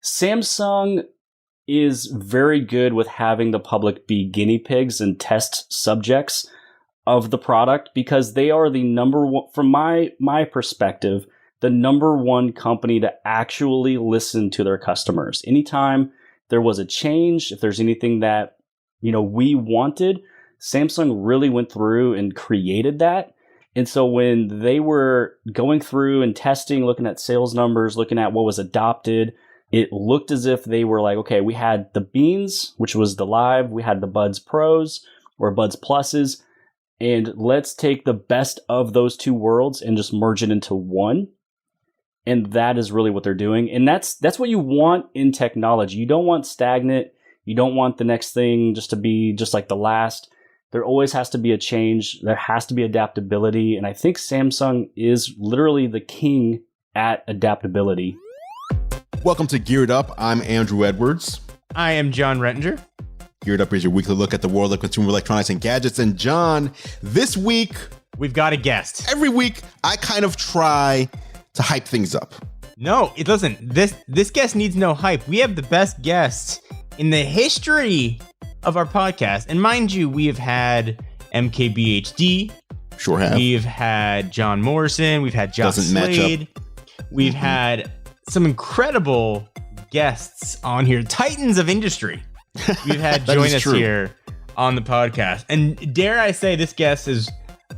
Samsung is very good with having the public be guinea pigs and test subjects of the product because they are the number one, from my perspective, the number one company to actually listen to their customers. Anytime there was a change, if there's anything that, we wanted, Samsung really went through and created that. And so when they were going through and testing, looking at sales numbers, looking at what was adopted, it looked as if they were like, okay, we had the Beans, which was the Live, we had the Buds Pros or Buds Pluses, and let's take the best of those two worlds and just merge it into one. And that is really what they're doing. And that's what you want in technology. You don't want stagnant. You don't want the next thing just to be just like the last. There always has to be a change. There has to be adaptability. And I think Samsung is literally the king at adaptability. Welcome to Geared Up. I'm Andrew Edwards. I am John Rettinger. Geared Up is your weekly look at the world of consumer electronics and gadgets. And John, this week, we've got a guest. Every week, I kind of try to hype things up. No, it doesn't. This guest needs no hype. We have the best guests in the history of our podcast. And mind you, we have had MKBHD. Sure have. We've had John Morrison. We've had Josh Slade. We've had some incredible guests on here. Titans of industry. We've had join us here on the podcast. And dare I say, this guest is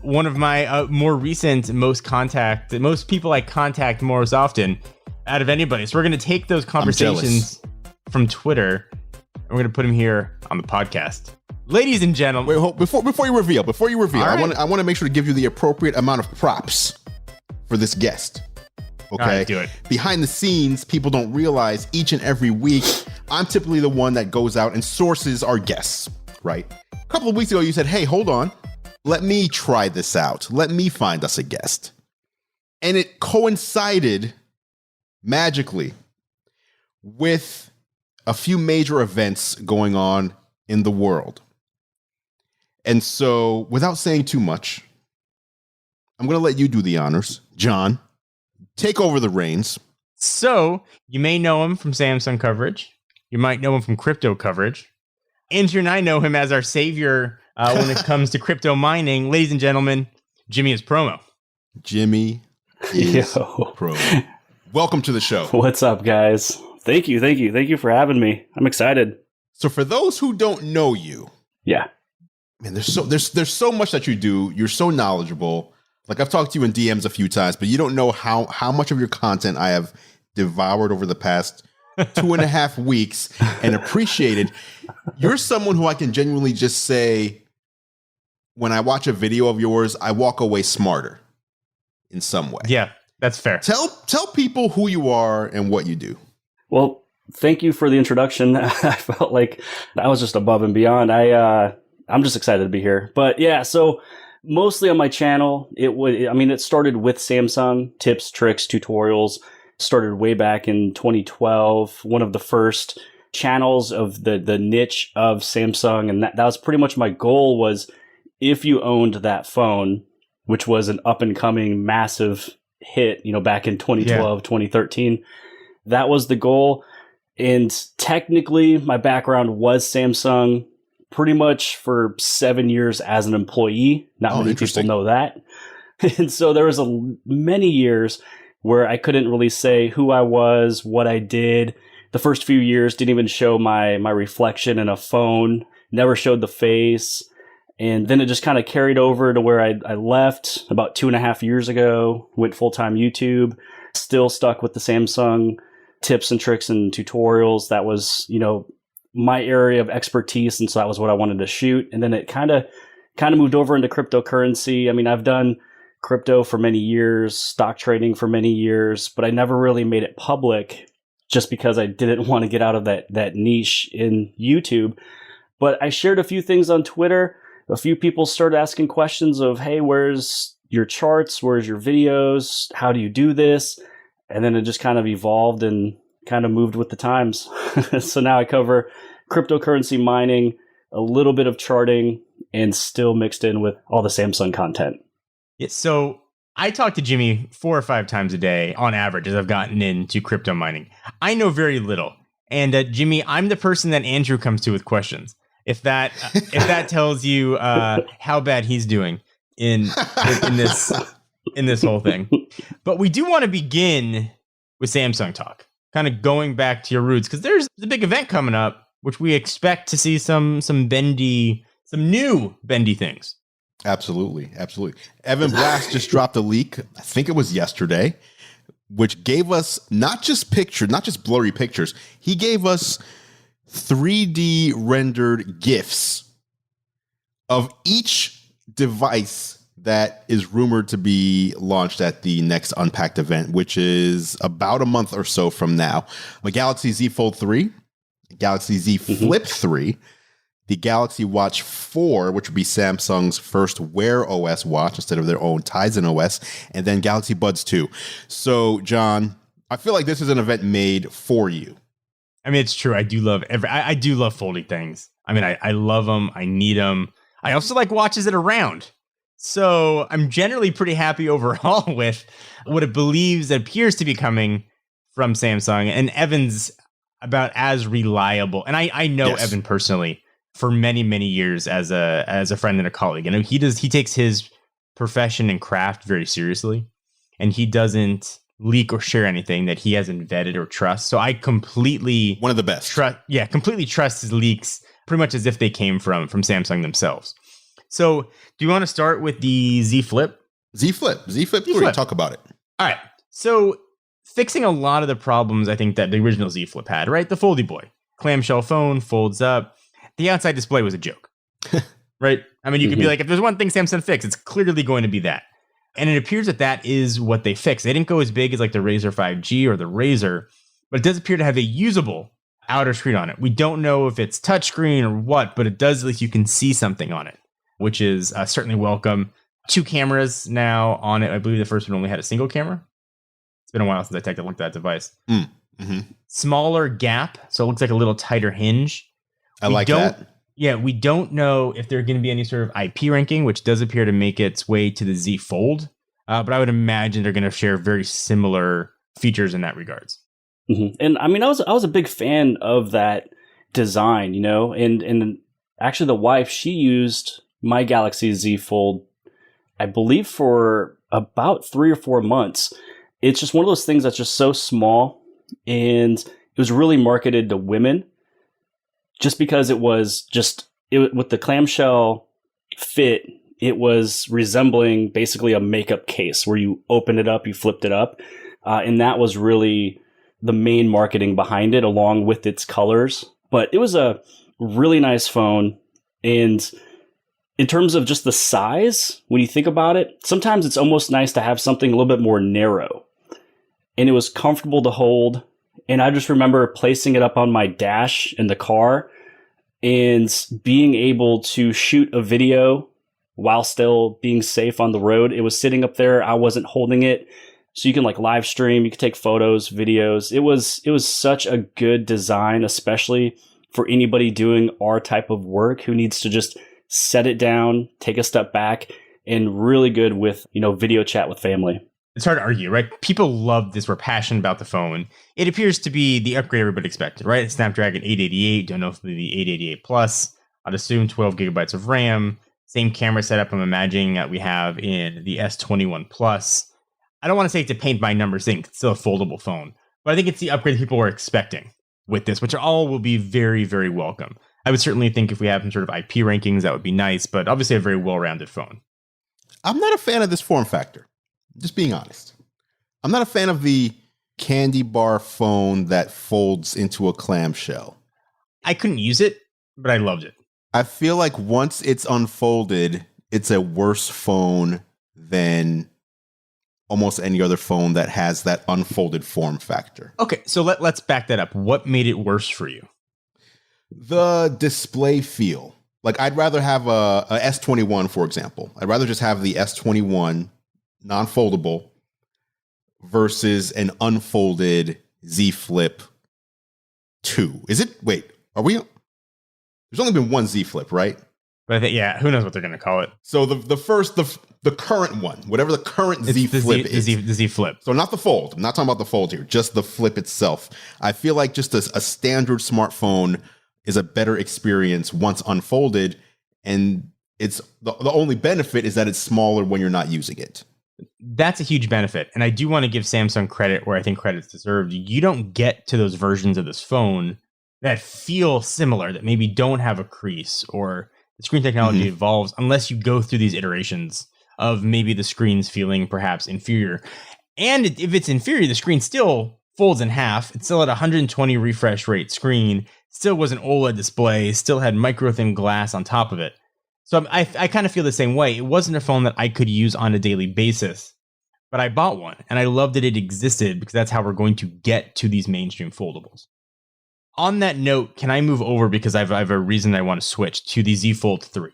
one of my more recent, most people I contact most often out of anybody. So we're going to take those conversations from Twitter and we're going to put them here on the podcast. Ladies and gentlemen. Wait, before you reveal, right. I want to make sure to give you the appropriate amount of props for this guest. Okay. All right, do it. Behind the scenes, people don't realize each and every week, I'm typically the one that goes out and sources our guests, right? A couple of weeks ago, you said, hey, hold on. Let me try this out. Let me find us a guest. And it coincided magically with a few major events going on in the world. And so, without saying too much, I'm going to let you do the honors. John, take over the reins. So, you may know him from Samsung coverage. You might know him from crypto coverage. Andrew and I know him as our savior when it comes to crypto mining. Ladies and gentlemen, Jimmy is promo. Jimmy is promo. Welcome to the show. What's up, guys? Thank you for having me. I'm excited. So for those who don't know you, man, there's so much that you do. You're so knowledgeable. Like I've talked to you in DMs a few times, but you don't know how much of your content I have devoured over the past 2.5 weeks and appreciated. You're someone who I can genuinely just say, when I watch a video of yours, I walk away smarter in some way. Yeah, that's fair. Tell people who you are and what you do. Well, thank you for the introduction. I felt like that was just above and beyond. I'm just excited to be here. But yeah, so mostly on my channel, it started with Samsung tips, tricks, tutorials. Started way back in 2012, one of the first channels of the niche of Samsung. And that was pretty much my goal was if you owned that phone, which was an up and coming massive hit, back in 2012, 2013, that was the goal. And technically my background was Samsung pretty much for 7 years as an employee. Not many people know that. And so there was many years where I couldn't really say who I was, what I did. The first few years didn't even show my reflection in a phone, never showed the face. And then it just kind of carried over to where I left about 2.5 years ago, went full-time YouTube, still stuck with the Samsung tips and tricks and tutorials. That was, my area of expertise. And so that was what I wanted to shoot. And then it kind of moved over into cryptocurrency. I mean, I've done crypto for many years, stock trading for many years, but I never really made it public just because I didn't want to get out of that niche in YouTube. But I shared a few things on Twitter. A few people started asking questions of, hey, where's your charts? Where's your videos? How do you do this? And then it just kind of evolved and kind of moved with the times. So now I cover cryptocurrency mining, a little bit of charting, and still mixed in with all the Samsung content. Yeah, so I talk to Jimmy 4 or 5 times a day on average as I've gotten into crypto mining. I know very little. And Jimmy, I'm the person that Andrew comes to with questions. If that tells you how bad he's doing in this whole thing. But we do want to begin with Samsung talk, kind of going back to your roots, because there's a big event coming up, which we expect to see some new bendy things. Absolutely. Evan Blast just dropped a leak, I think it was yesterday, which gave us not just blurry pictures. He gave us 3D rendered GIFs of each device that is rumored to be launched at the next Unpacked event, which is about a month or so from now. The Galaxy Z Fold 3, Galaxy Z Flip 3, the Galaxy Watch 4, which would be Samsung's first Wear OS watch instead of their own Tizen OS, and then Galaxy Buds 2. So, John, I feel like this is an event made for you. I mean, it's true. I do love I do love folding things. I mean, I love them. I need them. I also like watches that are round. So I'm generally pretty happy overall with what it appears to be coming from Samsung. And Evan's about as reliable. And I know Evan personally for many, many years as a friend and a colleague. And he takes his profession and craft very seriously. And he doesn't leak or share anything that he hasn't vetted or trust. So I completely one of the best. Completely trust his leaks pretty much as if they came from Samsung themselves. So, do you want to start with the Z Flip? Z Flip 3, talk about it. All right. So, fixing a lot of the problems I think that the original Z Flip had, right? The Foldy Boy. Clamshell phone, folds up. The outside display was a joke, right? I mean, you could be like, if there's one thing Samsung fixed, it's clearly going to be that. And it appears that is what they fixed. They didn't go as big as like the Razr 5G or the Razr, but it does appear to have a usable outer screen on it. We don't know if it's touchscreen or what, but it does at least you can see something on it, which is certainly welcome. 2 cameras now on it. I believe the first one only had a single camera. It's been a while since I took a look at that device. Smaller gap, so it looks like a little tighter hinge. I like that. Yeah, we don't know if there's going to be any sort of IP ranking, which does appear to make its way to the Z Fold. But I would imagine they're going to share very similar features in that regards. And I mean, I was a big fan of that design, and actually the wife, she used my Galaxy Z Fold, I believe, for about 3 or 4 months. It's just one of those things that's just so small, and it was really marketed to women just because it was with the clamshell fit, it was resembling basically a makeup case where you open it up, you flipped it up. And that was really the main marketing behind it, along with its colors. But it was a really nice phone. And in terms of just the size, when you think about it, sometimes it's almost nice to have something a little bit more narrow. And it was comfortable to hold. And I just remember placing it up on my dash in the car and being able to shoot a video while still being safe on the road. It was sitting up there. I wasn't holding it. So you can like live stream, you can take photos, videos. It was such a good design, especially for anybody doing our type of work who needs to just set it down, take a step back, and really good with, video chat with family. It's hard to argue, right? People love this. We're passionate about the phone. It appears to be the upgrade everybody expected, right? Snapdragon 888. Don't know if it'll be the 888 Plus. I'd assume 12 gigabytes of RAM. Same camera setup I'm imagining that we have in the S21 Plus. I don't want to say to paint by numbers thing. It's still a foldable phone. But I think it's the upgrade people were expecting with this, which all will be very, very welcome. I would certainly think if we have some sort of IP rankings, that would be nice. But obviously a very well-rounded phone. I'm not a fan of this form factor. Just being honest. I'm not a fan of the candy bar phone that folds into a clamshell. I couldn't use it, but I loved it. I feel like once it's unfolded, it's a worse phone than almost any other phone that has that unfolded form factor. Okay, so let's back that up. What made it worse for you? The display feel. Like I'd rather have a S21, for example. I'd rather just have the S21 non-foldable versus an unfolded Z Flip 2. Is it? Wait, are we? There's only been one Z Flip, right? But who knows what they're going to call it? So the The current one, whatever the current Z Flip is. The Z Flip. So not the Fold. I'm not talking about the Fold here, just the Flip itself. I feel like just a standard smartphone is a better experience once unfolded. And it's the only benefit is that it's smaller when you're not using it. That's a huge benefit. And I do want to give Samsung credit where I think credit's deserved. You don't get to those versions of this phone that feel similar, that maybe don't have a crease, or the screen technology evolves unless you go through these iterations of maybe the screen's feeling perhaps inferior. And if it's inferior, the screen still folds in half. It's still at 120 refresh rate screen, still was an OLED display, still had micro thin glass on top of it. So I kind of feel the same way. It wasn't a phone that I could use on a daily basis, but I bought one and I loved that it existed because that's how we're going to get to these mainstream foldables. On that note, can I move over, because I have a reason I want to switch to the Z Fold 3?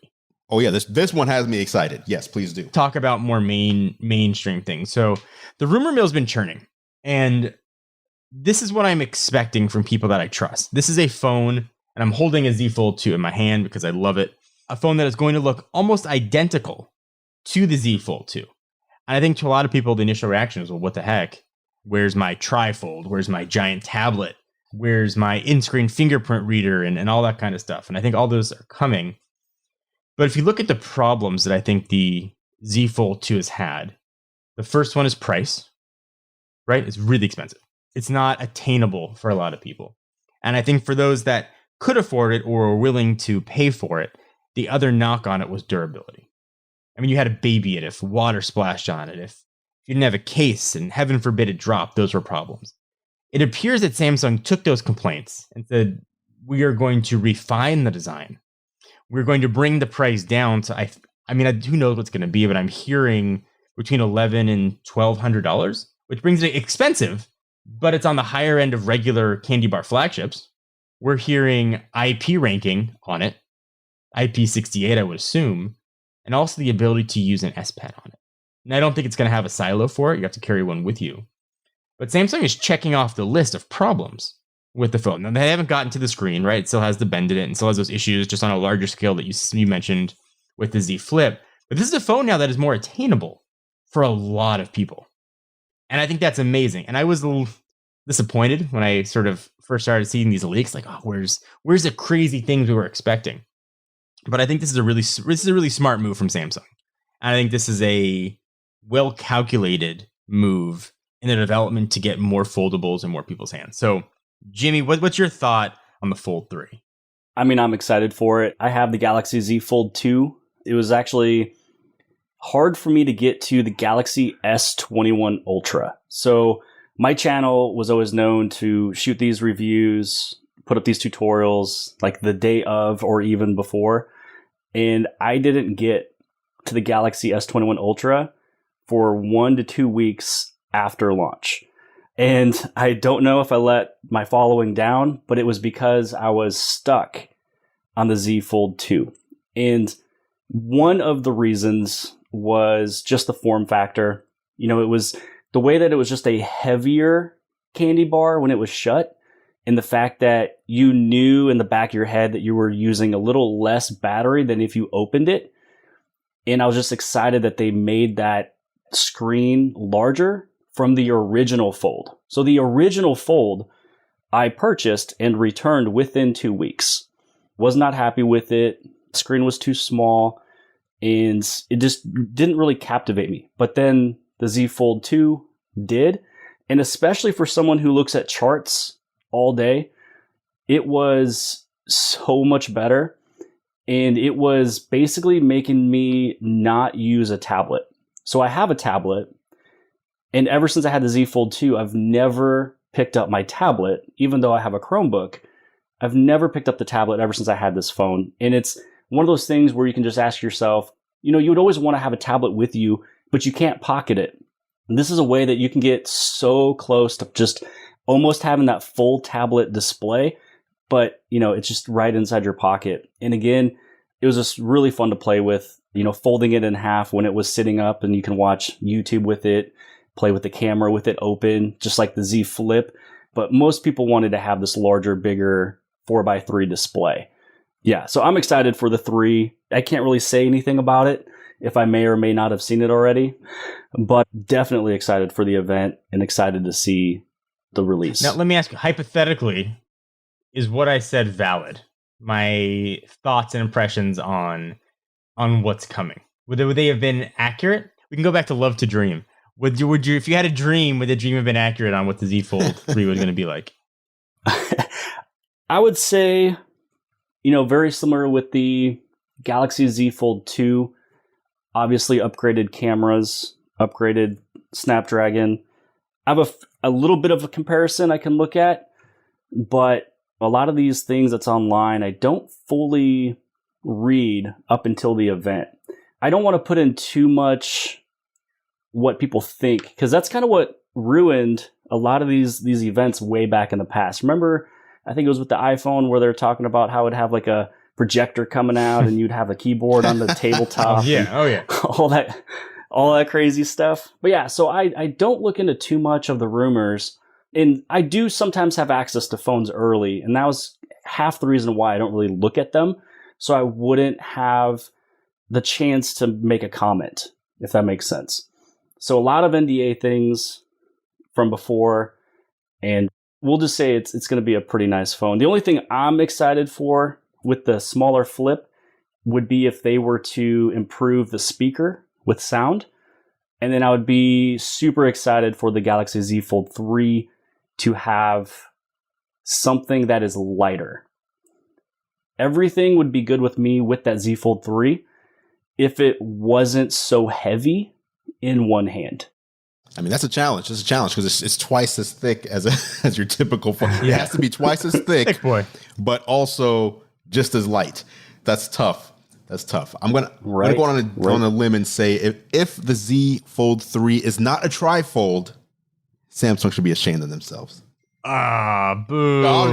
Oh yeah, this one has me excited. Yes, please do. Talk about more mainstream things. So the rumor mill's been churning, and this is what I'm expecting from people that I trust. This is a phone, and I'm holding a Z Fold 2 in my hand because I love it. A phone that is going to look almost identical to the Z Fold 2. And I think to a lot of people, the initial reaction is, well, what the heck? Where's my trifold? Where's my giant tablet? Where's my in-screen fingerprint reader and all that kind of stuff? And I think all those are coming. But if you look at the problems that I think the Z Fold 2 has had, the first one is price, right? It's really expensive. It's not attainable for a lot of people. And I think for those that could afford it or were willing to pay for it, the other knock on it was durability. I mean, you had a baby it if water splashed on it, if you didn't have a case and heaven forbid it dropped, those were problems. It appears that Samsung took those complaints and said, we are going to refine the design. We're going to bring the price down to, I mean, who knows what's going to be, but I'm hearing between $1,100 and $1,200, which brings it expensive, but it's on the higher end of regular candy bar flagships. We're hearing IP ranking on it, IP68, I would assume, and also the ability to use an S Pen on it. And I don't think it's going to have a silo for it. You have to carry one with you. But Samsung is checking off the list of problems with the phone. Now, they haven't gotten to the screen, right? It still has the bend in it and still has those issues just on a larger scale that you mentioned with the Z Flip. But this is a phone now that is more attainable for a lot of people. And I think that's amazing. And I was a little disappointed when I sort of first started seeing these leaks, like, oh, where's the crazy things we were expecting? But I think this is a really smart move from Samsung. And I think this is a well-calculated move in the development to get more foldables in more people's hands. So, Jimmy, what's your thought on the Fold 3? I mean, I'm excited for it. I have the Galaxy Z Fold 2. It was actually hard for me to get to the Galaxy S21 Ultra. So my channel was always known to shoot these reviews, put up these tutorials like the day of or even before. And I didn't get to the Galaxy S21 Ultra for 1 to 2 weeks after launch. And I don't know if I let my following down, but it was because I was stuck on the Z Fold 2. And one of the reasons was just the form factor. You know, it was the way that it was just a heavier candy bar when it was shut, and the fact that you knew in the back of your head that you were using a little less battery than if you opened it. And I was just excited that they made that screen larger from the original Fold. So the original Fold I purchased and returned within 2 weeks. Was not happy with it. The screen was too small and it just didn't really captivate me. But then the Z Fold 2 did. And especially for someone who looks at charts all day, it was so much better. And it was basically making me not use a tablet. So I have a tablet. And ever since I had the Z Fold 2, I've never picked up my tablet, even though I have a Chromebook. I've never picked up the tablet ever since I had this phone. And it's one of those things where you can just ask yourself, you know, you would always want to have a tablet with you, but you can't pocket it. And this is a way that you can get so close to just almost having that full tablet display, but, you know, it's just right inside your pocket. And again, it was just really fun to play with, you know, folding it in half when it was sitting up and you can watch YouTube with it, play with the camera with it open, just like the Z Flip. But most people wanted to have this larger, bigger 4x3 display. Yeah, so I'm excited for the 3. I can't really say anything about it if I may or may not have seen it already. But definitely excited for the event and excited to see the release. Now, let me ask you, hypothetically, is what I said valid? My thoughts and impressions on what's coming. Would they have been accurate? We can go back to Love to Dream. Would you, if you had a dream, would the dream have been accurate on what the Z Fold 3 was going to be like? I would say, very similar with the Galaxy Z Fold 2, obviously upgraded cameras, upgraded Snapdragon. I have a little bit of a comparison I can look at, but a lot of these things that's online, I don't fully read up until the event. I don't want to put in too much what people think, because that's kind of what ruined a lot of these events way back in the past. Remember, I think it was with the iPhone where they're talking about how it'd have like a projector coming out and you'd have a keyboard on the tabletop. Yeah. All that crazy stuff. But yeah, so I don't look into too much of the rumors, and I do sometimes have access to phones early, and that was half the reason why I don't really look at them, so I wouldn't have the chance to make a comment, if that makes sense. So a lot of NDA things from before, and we'll just say it's going to be a pretty nice phone. The only thing I'm excited for with the smaller flip would be if they were to improve the speaker with sound. And then I would be super excited for the Galaxy Z Fold 3 to have something that is lighter. Everything would be good with me with that Z Fold 3 if it wasn't so heavy in one hand. I mean, that's a challenge. It's a challenge because it's twice as thick as your typical phone. Yeah. It has to be twice as thick, boy, but also just as light. That's tough. I'm gonna go on a limb and say if the Z Fold 3 is not a trifold, Samsung should be ashamed of themselves. Boo. No,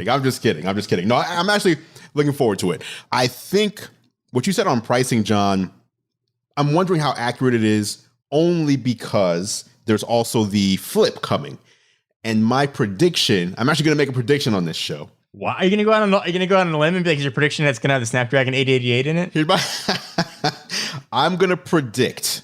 I'm just kidding. No, I'm actually looking forward to it. I think what you said on pricing, John, I'm wondering how accurate it is, only because there's also the flip coming. And my prediction, I'm actually going to make a prediction on this show. Why are you going to go out on a limb and be like, is your prediction that's going to have the Snapdragon 888 in it? I'm going to predict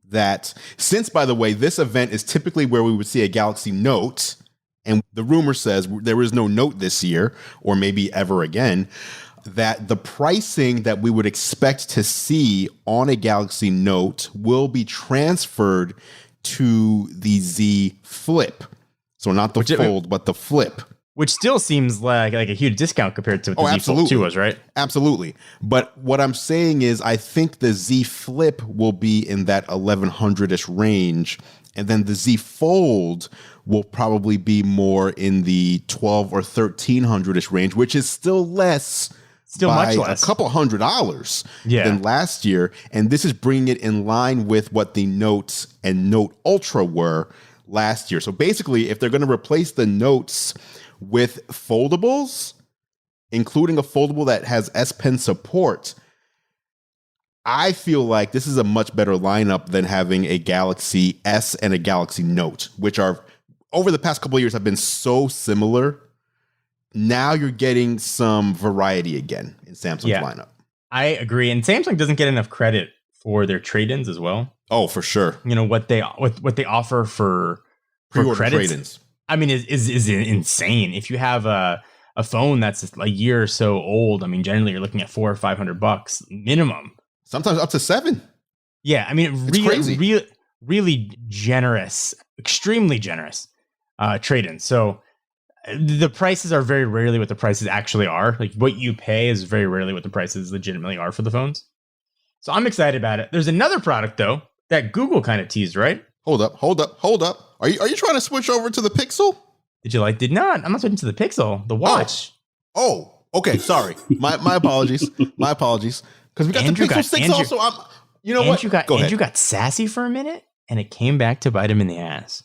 that, since, by the way, this event is typically where we would see a Galaxy Note, and the rumor says there is no Note this year, or maybe ever again, that the pricing that we would expect to see on a Galaxy Note will be transferred to the Z Flip. So not the Fold, but the Flip. Which still seems like a huge discount compared to what the Z Fold 2 was, right? Absolutely. But what I'm saying is I think the Z Flip will be in that 1100-ish range, and then the Z Fold will probably be more in the 12 or 1300-ish range, which is still less. Still much less. A couple $100 than last year. And this is bringing it in line with what the Notes and Note Ultra were last year. So basically, if they're going to replace the Notes with foldables, including a foldable that has S Pen support, I feel like this is a much better lineup than having a Galaxy S and a Galaxy Note, which are, over the past couple of years, have been so similar. Now you're getting some variety again in Samsung's lineup. I agree. And Samsung doesn't get enough credit for their trade-ins as well. Oh, for sure. What they offer for credits, trade-ins, I mean, is insane. If you have a phone that's a year or so old, I mean, generally you're looking at $400 or $500 minimum. Sometimes up to $700. Yeah, I mean, really generous, extremely generous trade-ins. So the prices are very rarely what the prices actually are. Like, what you pay is very rarely what the prices legitimately are for the phones. So I'm excited about it. There's another product, though, that Google kind of teased, right? Hold up. Are you trying to switch over to the Pixel? Did not. I'm not switching to the Pixel, the watch. Oh, okay. Sorry. My apologies. Because we got Andrew the Pixel 6 also. Andrew got sassy for a minute, and it came back to bite him in the ass.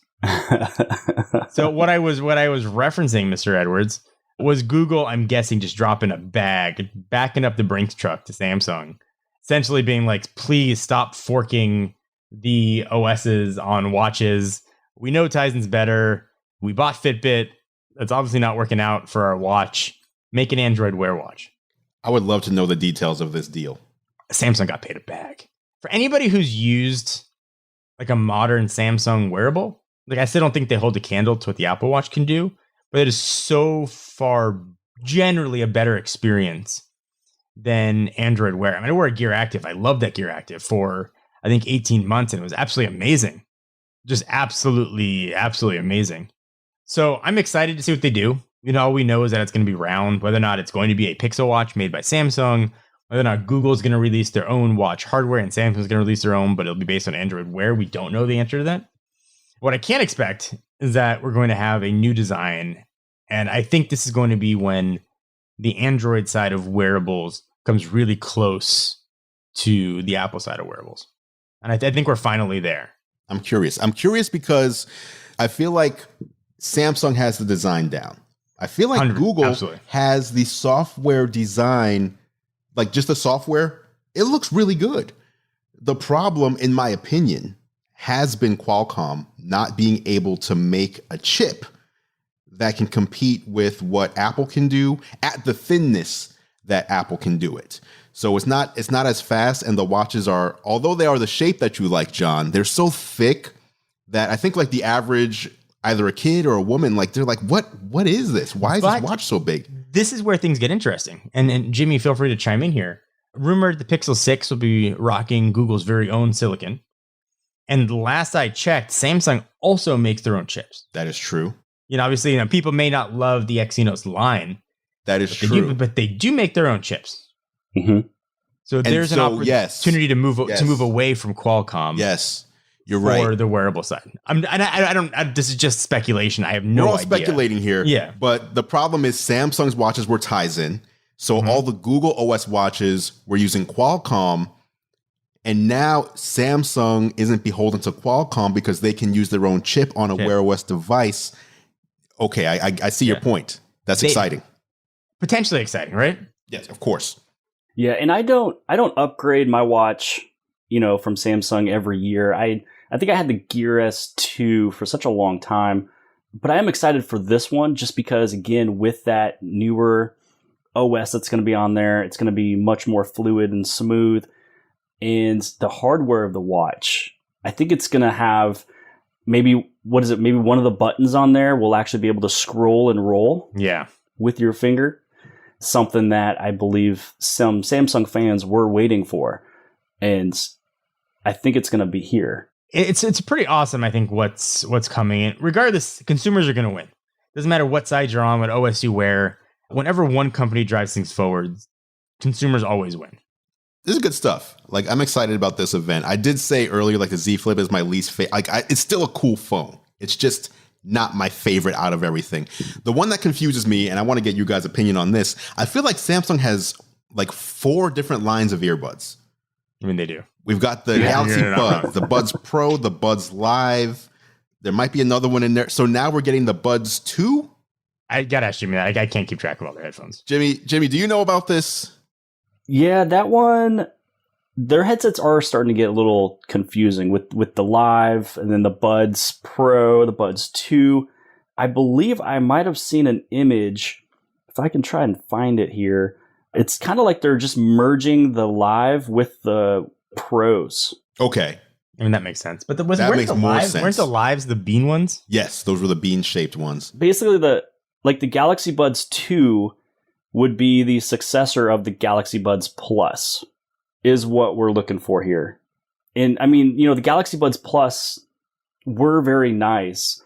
So what I was referencing, Mr. Edwards, was Google, I'm guessing, just dropping a bag, backing up the Brinks truck to Samsung, essentially being like, please stop forking the OSs on watches. We know Tizen's better. We bought Fitbit. That's obviously not working out for our watch. Make an Android Wear watch. I would love to know the details of this deal. Samsung got paid a bag. For anybody who's used like a modern Samsung wearable, like I still don't think they hold a candle to what the Apple Watch can do, but it is so far generally a better experience than Android Wear. I mean, I wore a Gear Active. I loved that Gear Active for, I think, 18 months, and it was absolutely amazing. Just absolutely, absolutely amazing. So I'm excited to see what they do. You know, all we know is that it's going to be round, whether or not it's going to be a Pixel Watch made by Samsung, whether or not Google's going to release their own watch hardware and Samsung's going to release their own, but it'll be based on Android Wear. We don't know the answer to that. What I can't expect is that we're going to have a new design. And I think this is going to be when the Android side of wearables comes really close to the Apple side of wearables. And I think we're finally there. I'm curious. I'm curious because I feel like Samsung has the design down. I feel like Google absolutely has the software design, like just the software. It looks really good. The problem, in my opinion, has been Qualcomm not being able to make a chip that can compete with what Apple can do at the thinness that Apple can do it. So it's not as fast, and the watches are, although they are the shape that you like, John, they're so thick that I think like the average, either a kid or a woman, like they're like, what is this? Why is this watch so big? This is where things get interesting. And Jimmy, feel free to chime in here. Rumored the Pixel 6 will be rocking Google's very own silicon. And last I checked, Samsung also makes their own chips. That is true. You know, obviously, people may not love the Exynos line. That is true. But they do make their own chips. Mm-hmm. So there's an opportunity to move away from Qualcomm. Yes, you're right. For the wearable side. I don't. This is just speculation. I have no idea. We're all speculating here. Yeah. But the problem is Samsung's watches were Tizen. So all the Google OS watches were using Qualcomm. And now Samsung isn't beholden to Qualcomm because they can use their own chip on a Wear OS device. Okay, I see your point. That's exciting. Potentially exciting, right? Yes, of course. Yeah, and I don't upgrade my watch, from Samsung every year. I think I had the Gear S2 for such a long time, but I am excited for this one just because, again, with that newer OS that's going to be on there, it's going to be much more fluid and smooth. And the hardware of the watch, I think it's going to have maybe one of the buttons on there will actually be able to scroll and roll with your finger. Something that I believe some Samsung fans were waiting for. And I think it's going to be here. It's pretty awesome, I think, what's coming in. Regardless, consumers are going to win. Doesn't matter what side you're on, what OS you wear. Whenever one company drives things forward, consumers always win. This is good stuff. Like, I'm excited about this event. I did say earlier, like, the Z Flip is my least favorite. Like, it's still a cool phone. It's just not my favorite out of everything. The one that confuses me, and I want to get you guys' opinion on this, I feel like Samsung has like 4 different lines of earbuds. I mean, they do. We've got the Galaxy Buds, the Buds Pro, the Buds Live. There might be another one in there. So now we're getting the Buds 2? I got to ask Jimmy that. I can't keep track of all their headphones. Jimmy, do you know about this? Yeah, that one, their headsets are starting to get a little confusing with the Live and then the Buds Pro, the Buds 2. I believe I might have seen an image, if I can try and find it here. It's kind of like they're just merging the Live with the Pros. Okay. I mean, that makes sense. But that makes more sense. Weren't the Lives the bean ones? Yes, those were the bean-shaped ones. Basically, the Galaxy Buds 2 would be the successor of the Galaxy Buds Plus, is what we're looking for here. And I mean, the Galaxy Buds Plus were very nice,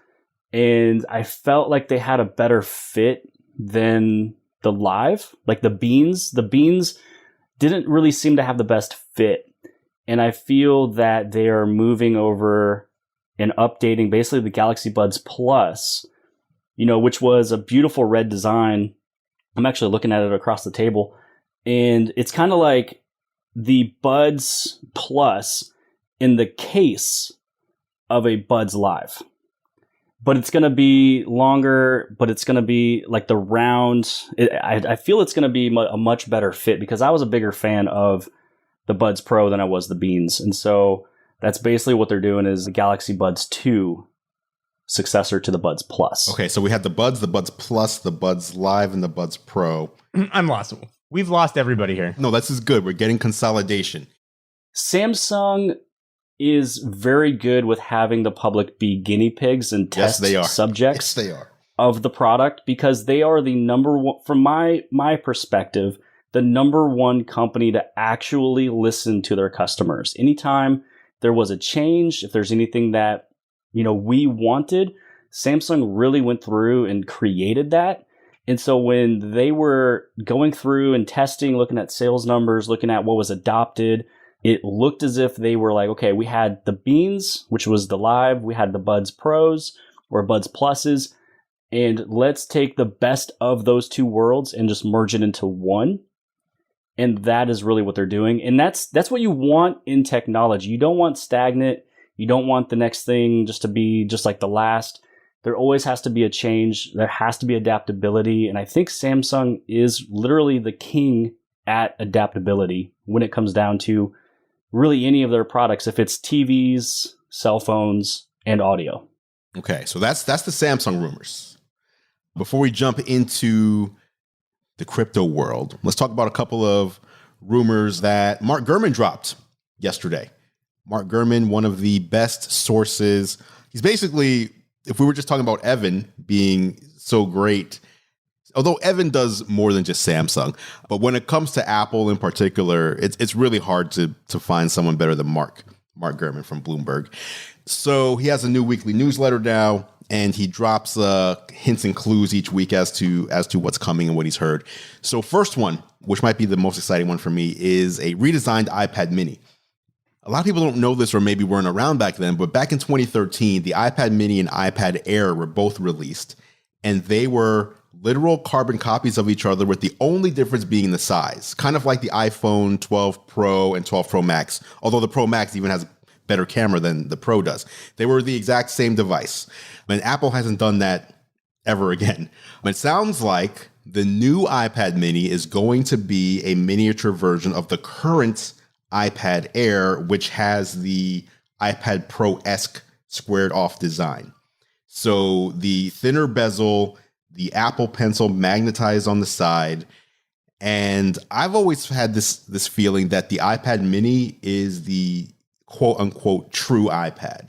and I felt like they had a better fit than the Live. Like the beans didn't really seem to have the best fit. And I feel that they are moving over and updating basically the Galaxy Buds Plus, which was a beautiful red design. I'm actually looking at it across the table, and it's kind of like the Buds Plus in the case of a Buds Live. But it's going to be longer, but it's going to be like the round. I feel it's going to be a much better fit because I was a bigger fan of the Buds Pro than I was the Beans. And so that's basically what they're doing is the Galaxy Buds 2 successor to the Buds Plus. Okay, so we had the Buds Plus, the Buds Live, and the Buds Pro. I'm lost. We've lost everybody here. No, this is good. We're getting consolidation. Samsung is very good with having the public be guinea pigs and test subjects of the product, because they are the number one, from my perspective, the number one company to actually listen to their customers. Anytime there was a change, if there's anything that, we wanted, Samsung really went through and created that. And so when they were going through and testing, looking at sales numbers, looking at what was adopted, it looked as if they were like, okay, we had the Beans, which was the Live, we had the Buds Pros or Buds Pluses, and let's take the best of those two worlds and just merge it into one. And that is really what they're doing. And that's what you want in technology. You don't want stagnant. You don't want the next thing just to be just like the last. There always has to be a change. There has to be adaptability. And I think Samsung is literally the king at adaptability when it comes down to really any of their products, if it's TVs, cell phones, and audio. Okay, so that's the Samsung rumors. Before we jump into the crypto world, let's talk about a couple of rumors that Mark Gurman dropped yesterday. Mark Gurman, one of the best sources. He's basically, if we were just talking about Evan being so great, although Evan does more than just Samsung, but when it comes to Apple in particular, it's really hard to find someone better than Mark Gurman from Bloomberg. So he has a new weekly newsletter now, and he drops hints and clues each week as to what's coming and what he's heard. So first one, which might be the most exciting one for me, is a redesigned iPad mini. A lot of people don't know this, or maybe weren't around back then, but back in 2013, the iPad mini and iPad Air were both released, and they were literal carbon copies of each other, with the only difference being the size, kind of like the iPhone 12 Pro and 12 Pro Max, although the Pro Max even has better camera than the Pro does. They were the exact same device. And Apple hasn't done that ever again. It sounds like the new iPad mini is going to be a miniature version of the current iPad Air, which has the iPad Pro-esque squared off design. So the thinner bezel, the Apple Pencil magnetized on the side. And I've always had this feeling that the iPad mini is the quote unquote true iPad.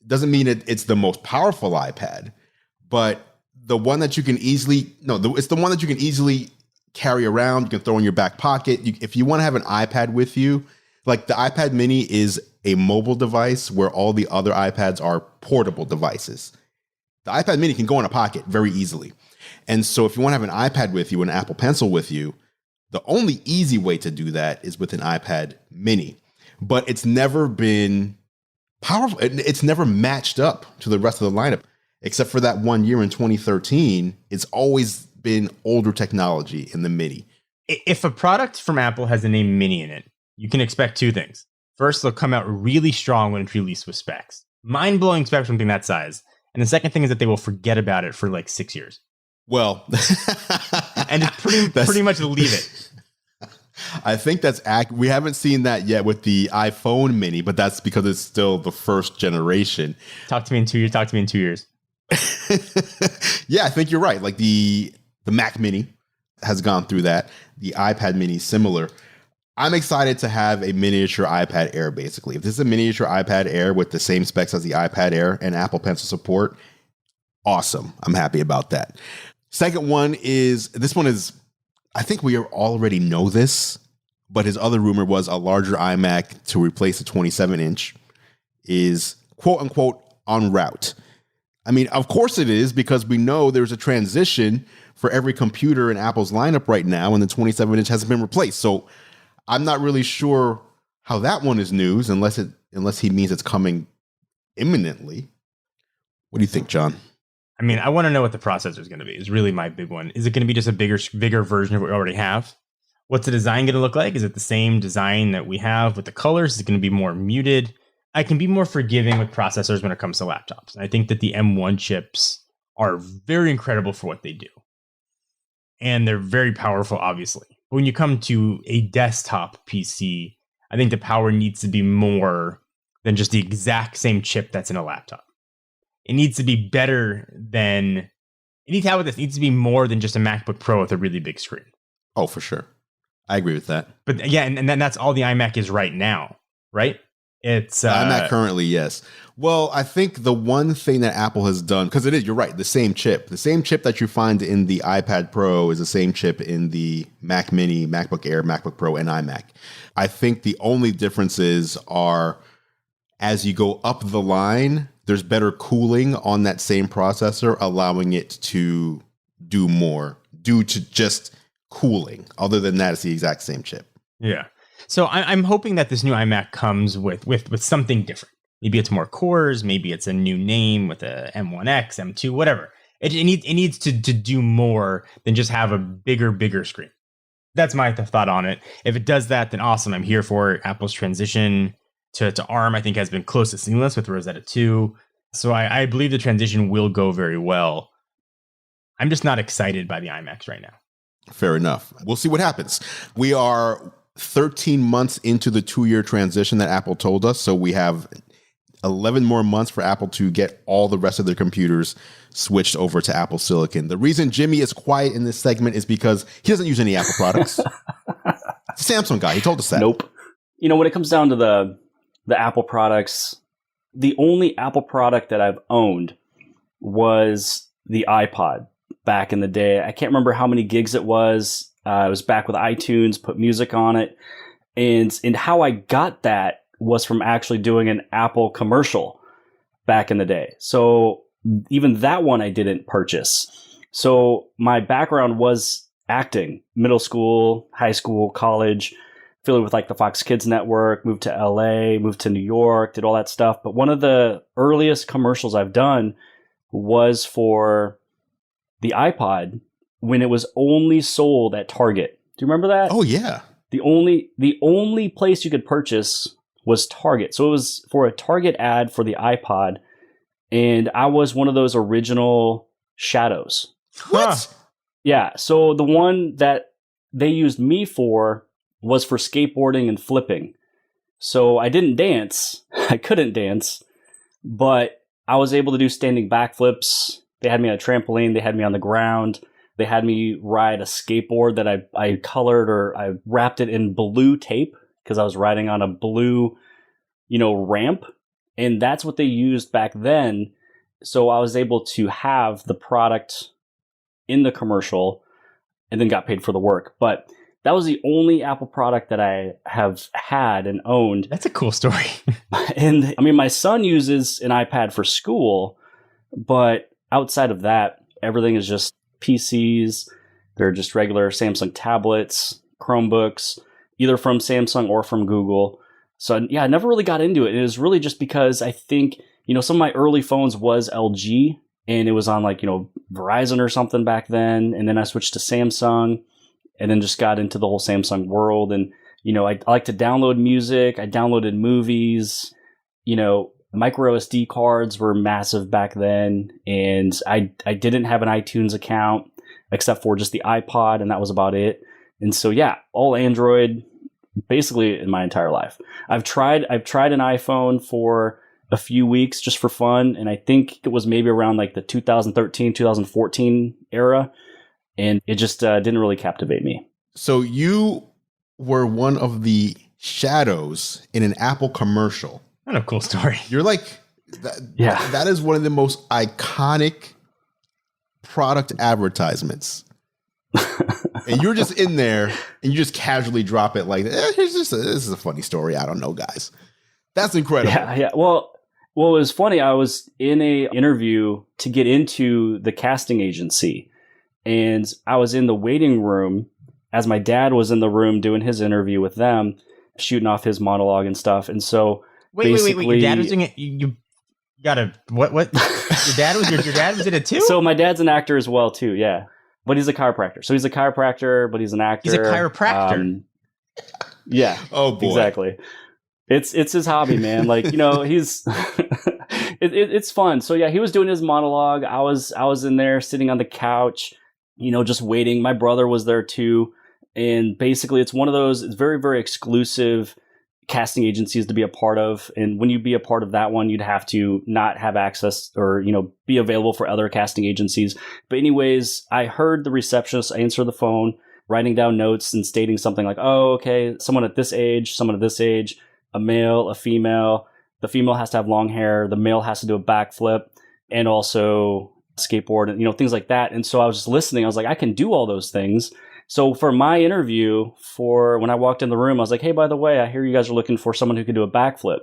Doesn't mean it's the most powerful iPad, but the one that you can it's the one that you can easily carry around. You can throw in your back pocket. If you want to have an iPad with you, like the iPad mini is a mobile device where all the other iPads are portable devices. The iPad mini can go in a pocket very easily. And so if you want to have an iPad with you, an Apple Pencil with you, the only easy way to do that is with an iPad mini. But it's never been powerful. It's never matched up to the rest of the lineup, except for that 1 year in 2013. It's always been older technology in the mini. If a product from Apple has the name mini in it, you can expect two things. First, they'll come out really strong when it's released with specs. Mind-blowing specs for something that size. And the second thing is that they will forget about it for like 6 years. Well, and just pretty much leave it. I think that's we haven't seen that yet with the iPhone mini, but that's because it's still the first generation. Talk to me in 2 years. Yeah, I think you're right. Like the Mac mini has gone through that. The iPad mini similar. I'm excited to have a miniature iPad Air, basically. If this is a miniature iPad Air with the same specs as the iPad Air and Apple Pencil support, awesome. I'm happy about that. Second one is, I think we already know this, but his other rumor was a larger iMac to replace the 27-inch is quote unquote en route. I mean, of course it is, because we know there's a transition for every computer in Apple's lineup right now, and the 27-inch hasn't been replaced. So I'm not really sure how that one is news, unless he means it's coming imminently. What do you think, John? I mean, I want to know what the processor is going to be. Is really my big one. Is it going to be just a bigger version of what we already have? What's the design going to look like? Is it the same design that we have with the colors? Is it going to be more muted? I can be more forgiving with processors when it comes to laptops. I think that the M1 chips are very incredible for what they do. And they're very powerful, obviously. But when you come to a desktop PC, I think the power needs to be more than just the exact same chip that's in a laptop. It needs to be better than... It needs to be more than just a MacBook Pro with a really big screen. Oh, for sure. I agree with that. But yeah, and then that's all the iMac is right now, right? It's the iMac currently, yes. Well, I think the one thing that Apple has done, because you're right, the same chip that you find in the iPad Pro is the same chip in the Mac Mini, MacBook Air, MacBook Pro, and iMac. I think the only differences are as you go up the line, there's better cooling on that same processor, allowing it to do more due to just cooling. Other than that, it's the exact same chip. Yeah. So I'm hoping that this new iMac comes with something different. Maybe it's more cores. Maybe it's a new name with a M1X, M2, whatever. It needs to do more than just have a bigger screen. That's my thought on it. If it does that, then awesome. I'm here for it. Apple's transition to ARM, I think, has been close to seamless with Rosetta 2. So I believe the transition will go very well. I'm just not excited by the iMacs right now. Fair enough. We'll see what happens. We are 13 months into the 2-year transition that Apple told us. So we have 11 more months for Apple to get all the rest of their computers switched over to Apple Silicon. The reason Jimmy is quiet in this segment is because he doesn't use any Apple products. He's a Samsung guy. He told us that. Nope. You know, when it comes down to the Apple products, the only Apple product that I've owned was the iPod back in the day. I can't remember how many gigs it was. It was back with iTunes, put music on it. And how I got that was from actually doing an Apple commercial back in the day. So even that one I didn't purchase. So my background was acting, middle school, high school, college, affiliated with like the Fox Kids Network, moved to LA, moved to New York, did all that stuff. But one of the earliest commercials I've done was for the iPod when it was only sold at Target. Do you remember that? Oh yeah. The only place you could purchase was Target. So it was for a Target ad for the iPod, and I was one of those original shadows. What? Yeah. So the one that they used me for was for skateboarding and flipping. So I didn't dance. I couldn't dance, but I was able to do standing backflips. They had me on a trampoline. They had me on the ground. They had me ride a skateboard that I colored, or I wrapped it in blue tape because I was riding on a blue, ramp. And that's what they used back then. So I was able to have the product in the commercial and then got paid for the work. But that was the only Apple product that I have had and owned. That's a cool story. And I mean, my son uses an iPad for school, but outside of that, everything is just PCs. They're just regular Samsung tablets, Chromebooks, either from Samsung or from Google. So yeah, I never really got into it. It was really just because I think, some of my early phones was LG, and it was on Verizon or something back then. And then I switched to Samsung, and then just got into the whole Samsung world. And, I like to download music. I downloaded movies. Micro SD cards were massive back then. And I didn't have an iTunes account except for just the iPod, and that was about it. And so, yeah, all Android basically in my entire life. I've tried an iPhone for a few weeks just for fun. And I think it was maybe around like the 2013, 2014 era. And it just didn't really captivate me. So you were one of the shadows in an Apple commercial. What a cool story. You're like, that is one of the most iconic product advertisements. And you're just in there and you just casually drop it like, this is a funny story. I don't know, guys. That's incredible. Yeah. Well, it was funny. I was in a interview to get into the casting agency, and I was in the waiting room as my dad was in the room doing his interview with them, shooting off his monologue and stuff. And so wait, your dad was doing it. You got to what? Your dad was in it too? So my dad's an actor as well too. Yeah. But he's a chiropractor. So he's a chiropractor, but he's an actor. He's a chiropractor. Yeah. Oh boy. Exactly. It's his hobby, man. He's it's fun. So yeah, he was doing his monologue. I was in there sitting on the couch, just waiting. My brother was there too. And basically it's one of those, it's very, very exclusive casting agencies to be a part of. And when you be a part of that one, you'd have to not have access or, be available for other casting agencies. But anyways, I heard the receptionist answer the phone. writing down notes and stating something like, oh, okay, someone at this age, a male, a female. The female has to have long hair. The male has to do a backflip and also skateboard and, things like that. And so I was just listening. I was like, I can do all those things. So for my interview, for when I walked in the room, I was like, hey, by the way, I hear you guys are looking for someone who can do a backflip.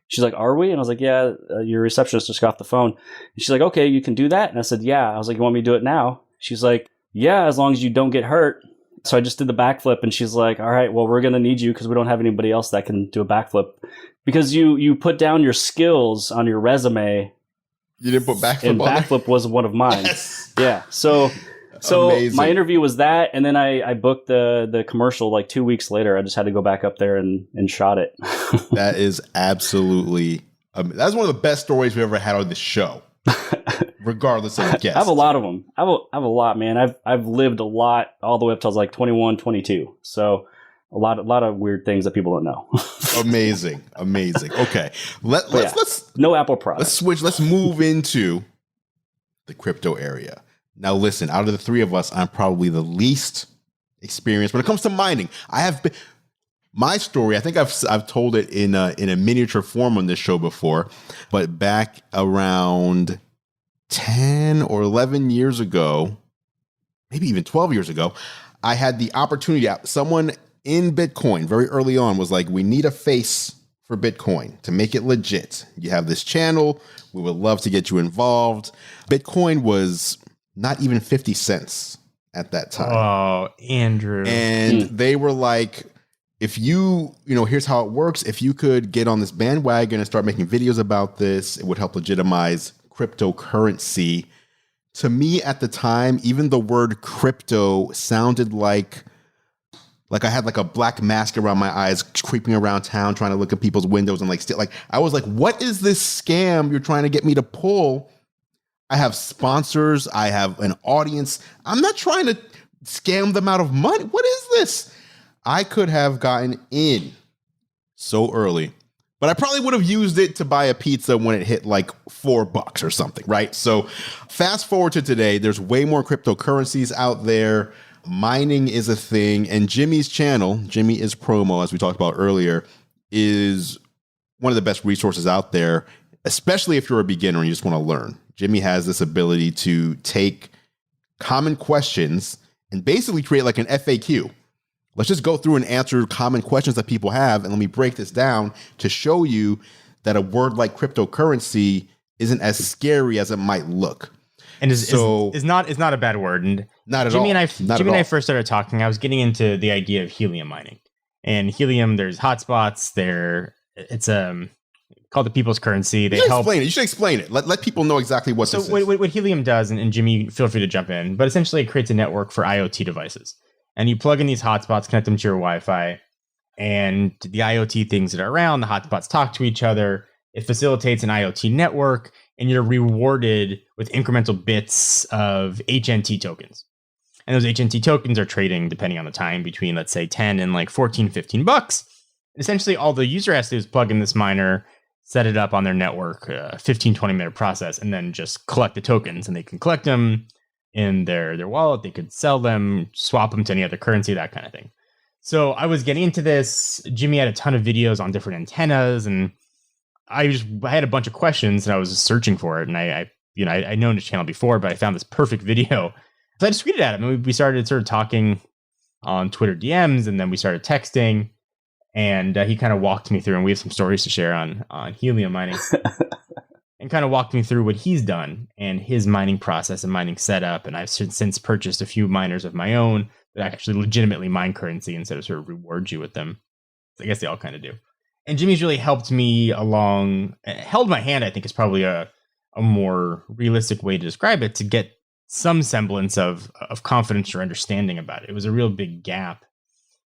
She's like, are we? And I was like, yeah, your receptionist just got off the phone. And she's like, okay, you can do that? And I said, yeah. I was like, you want me to do it now? She's like, yeah, as long as you don't get hurt. So I just did the backflip, and she's like, all right, well, we're going to need you because we don't have anybody else that can do a backflip. Because you put down your skills on your resume. You didn't put backflip and on backflip was one of mine. Yes. Yeah. So Amazing. My interview was that, and then I booked the commercial like 2 weeks later. I just had to go back up there and shot it. That is absolutely that's one of the best stories we ever had on the show. Regardless of the guest. I have a lot of them. I have a lot, man. I've lived a lot all the way up till I was like 21, 22. So a lot of weird things that people don't know. Amazing. Okay. Let's no Apple product. Let's switch. Let's move into the crypto area. Now, listen, out of the three of us, I'm probably the least experienced when it comes to mining. I have been, my story, I think I've told it in a miniature form on this show before, but back around 10 or 11 years ago, maybe even 12 years ago, I had the opportunity. Someone in Bitcoin very early on was like, we need a face for Bitcoin to make it legit. You have this channel. We would love to get you involved. Bitcoin was not even 50 cents at that time. Oh, Andrew. And they were like, if here's how it works. If you could get on this bandwagon and start making videos about this, it would help legitimize cryptocurrency. To me at the time, even the word crypto sounded like I had like a black mask around my eyes, creeping around town, trying to look at people's windows and I was like, what is this scam you're trying to get me to pull? I have sponsors. I have an audience. I'm not trying to scam them out of money. What is this? I could have gotten in so early, but I probably would have used it to buy a pizza when it hit like $4 or something, right? So fast forward to today, there's way more cryptocurrencies out there. Mining is a thing. And Jimmy's channel, Jimmy is Promo, as we talked about earlier, is one of the best resources out there, especially if you're a beginner and you just want to learn. Jimmy has this ability to take common questions and basically create like an FAQ. Let's just go through and answer common questions that people have, and let me break this down to show you that a word like cryptocurrency isn't as scary as it might look. And is not a bad word. And not at Jimmy all. Jimmy and I first started talking, I was getting into the idea of helium mining. And helium, there's hotspots. It's called the people's currency. You should explain it. Let people know exactly what this is. So what helium does, and Jimmy, feel free to jump in, but essentially it creates a network for IoT devices. And you plug in these hotspots, connect them to your Wi-Fi, and the IoT things that are around, the hotspots talk to each other. It facilitates an IoT network, and you're rewarded with incremental bits of HNT tokens. And those HNT tokens are trading, depending on the time, between, let's say, 10 and like 14, $15. And essentially, all the user has to do is plug in this miner, set it up on their network, 15, 20-minute process, and then just collect the tokens. And they can collect them in their wallet. They could sell them, swap them to any other currency, that kind of thing. So I was getting into this. Jimmy had a ton of videos on different antennas, and I had a bunch of questions, and I was searching for it. And I'd known his channel before, but I found this perfect video. So I just tweeted at him, and we started sort of talking on Twitter DMs, and then we started texting, and he kind of walked me through, and we have some stories to share on helium mining. And kind of walked me through what he's done and his mining process and mining setup. And I've since purchased a few miners of my own that actually legitimately mine currency instead of sort of reward you with them. I guess they all kind of do. And Jimmy's really helped me along, held my hand, I think is probably a more realistic way to describe it, to get some semblance of confidence or understanding about it. It was a real big gap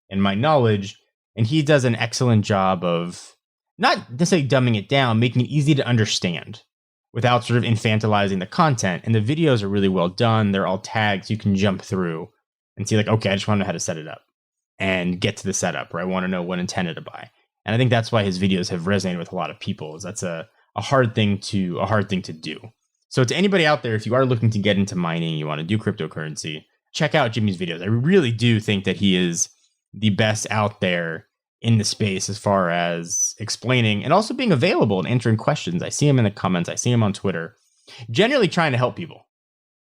in my knowledge. And he does an excellent job of not necessarily dumbing it down, making it easy to understand without sort of infantilizing the content. And the videos are really well done. They're all tagged. So you can jump through and see like, okay, I just want to know how to set it up and get to the setup, or I want to know what antenna to buy. And I think that's why his videos have resonated with a lot of people, is that's a hard thing to do. So to anybody out there, if you are looking to get into mining, you want to do cryptocurrency, check out Jimmy's videos. I really do think that he is the best out there in the space as far as explaining and also being available and answering questions. I see him in the comments. I see him on Twitter, generally trying to help people.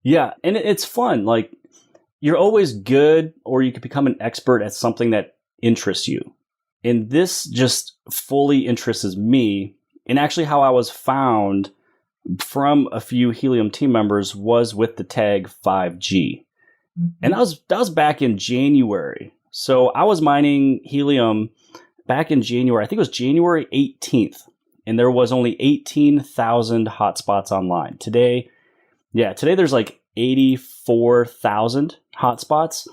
Yeah, and it's fun. Like, you're always good, or you could become an expert at something that interests you. And this just fully interests me. And actually how I was found from a few Helium team members was with the tag 5G. And that was back in January. So I was mining Helium back in January. I think it was January 18th. And there was only 18,000 hotspots online. Today there's like 84,000 hotspots.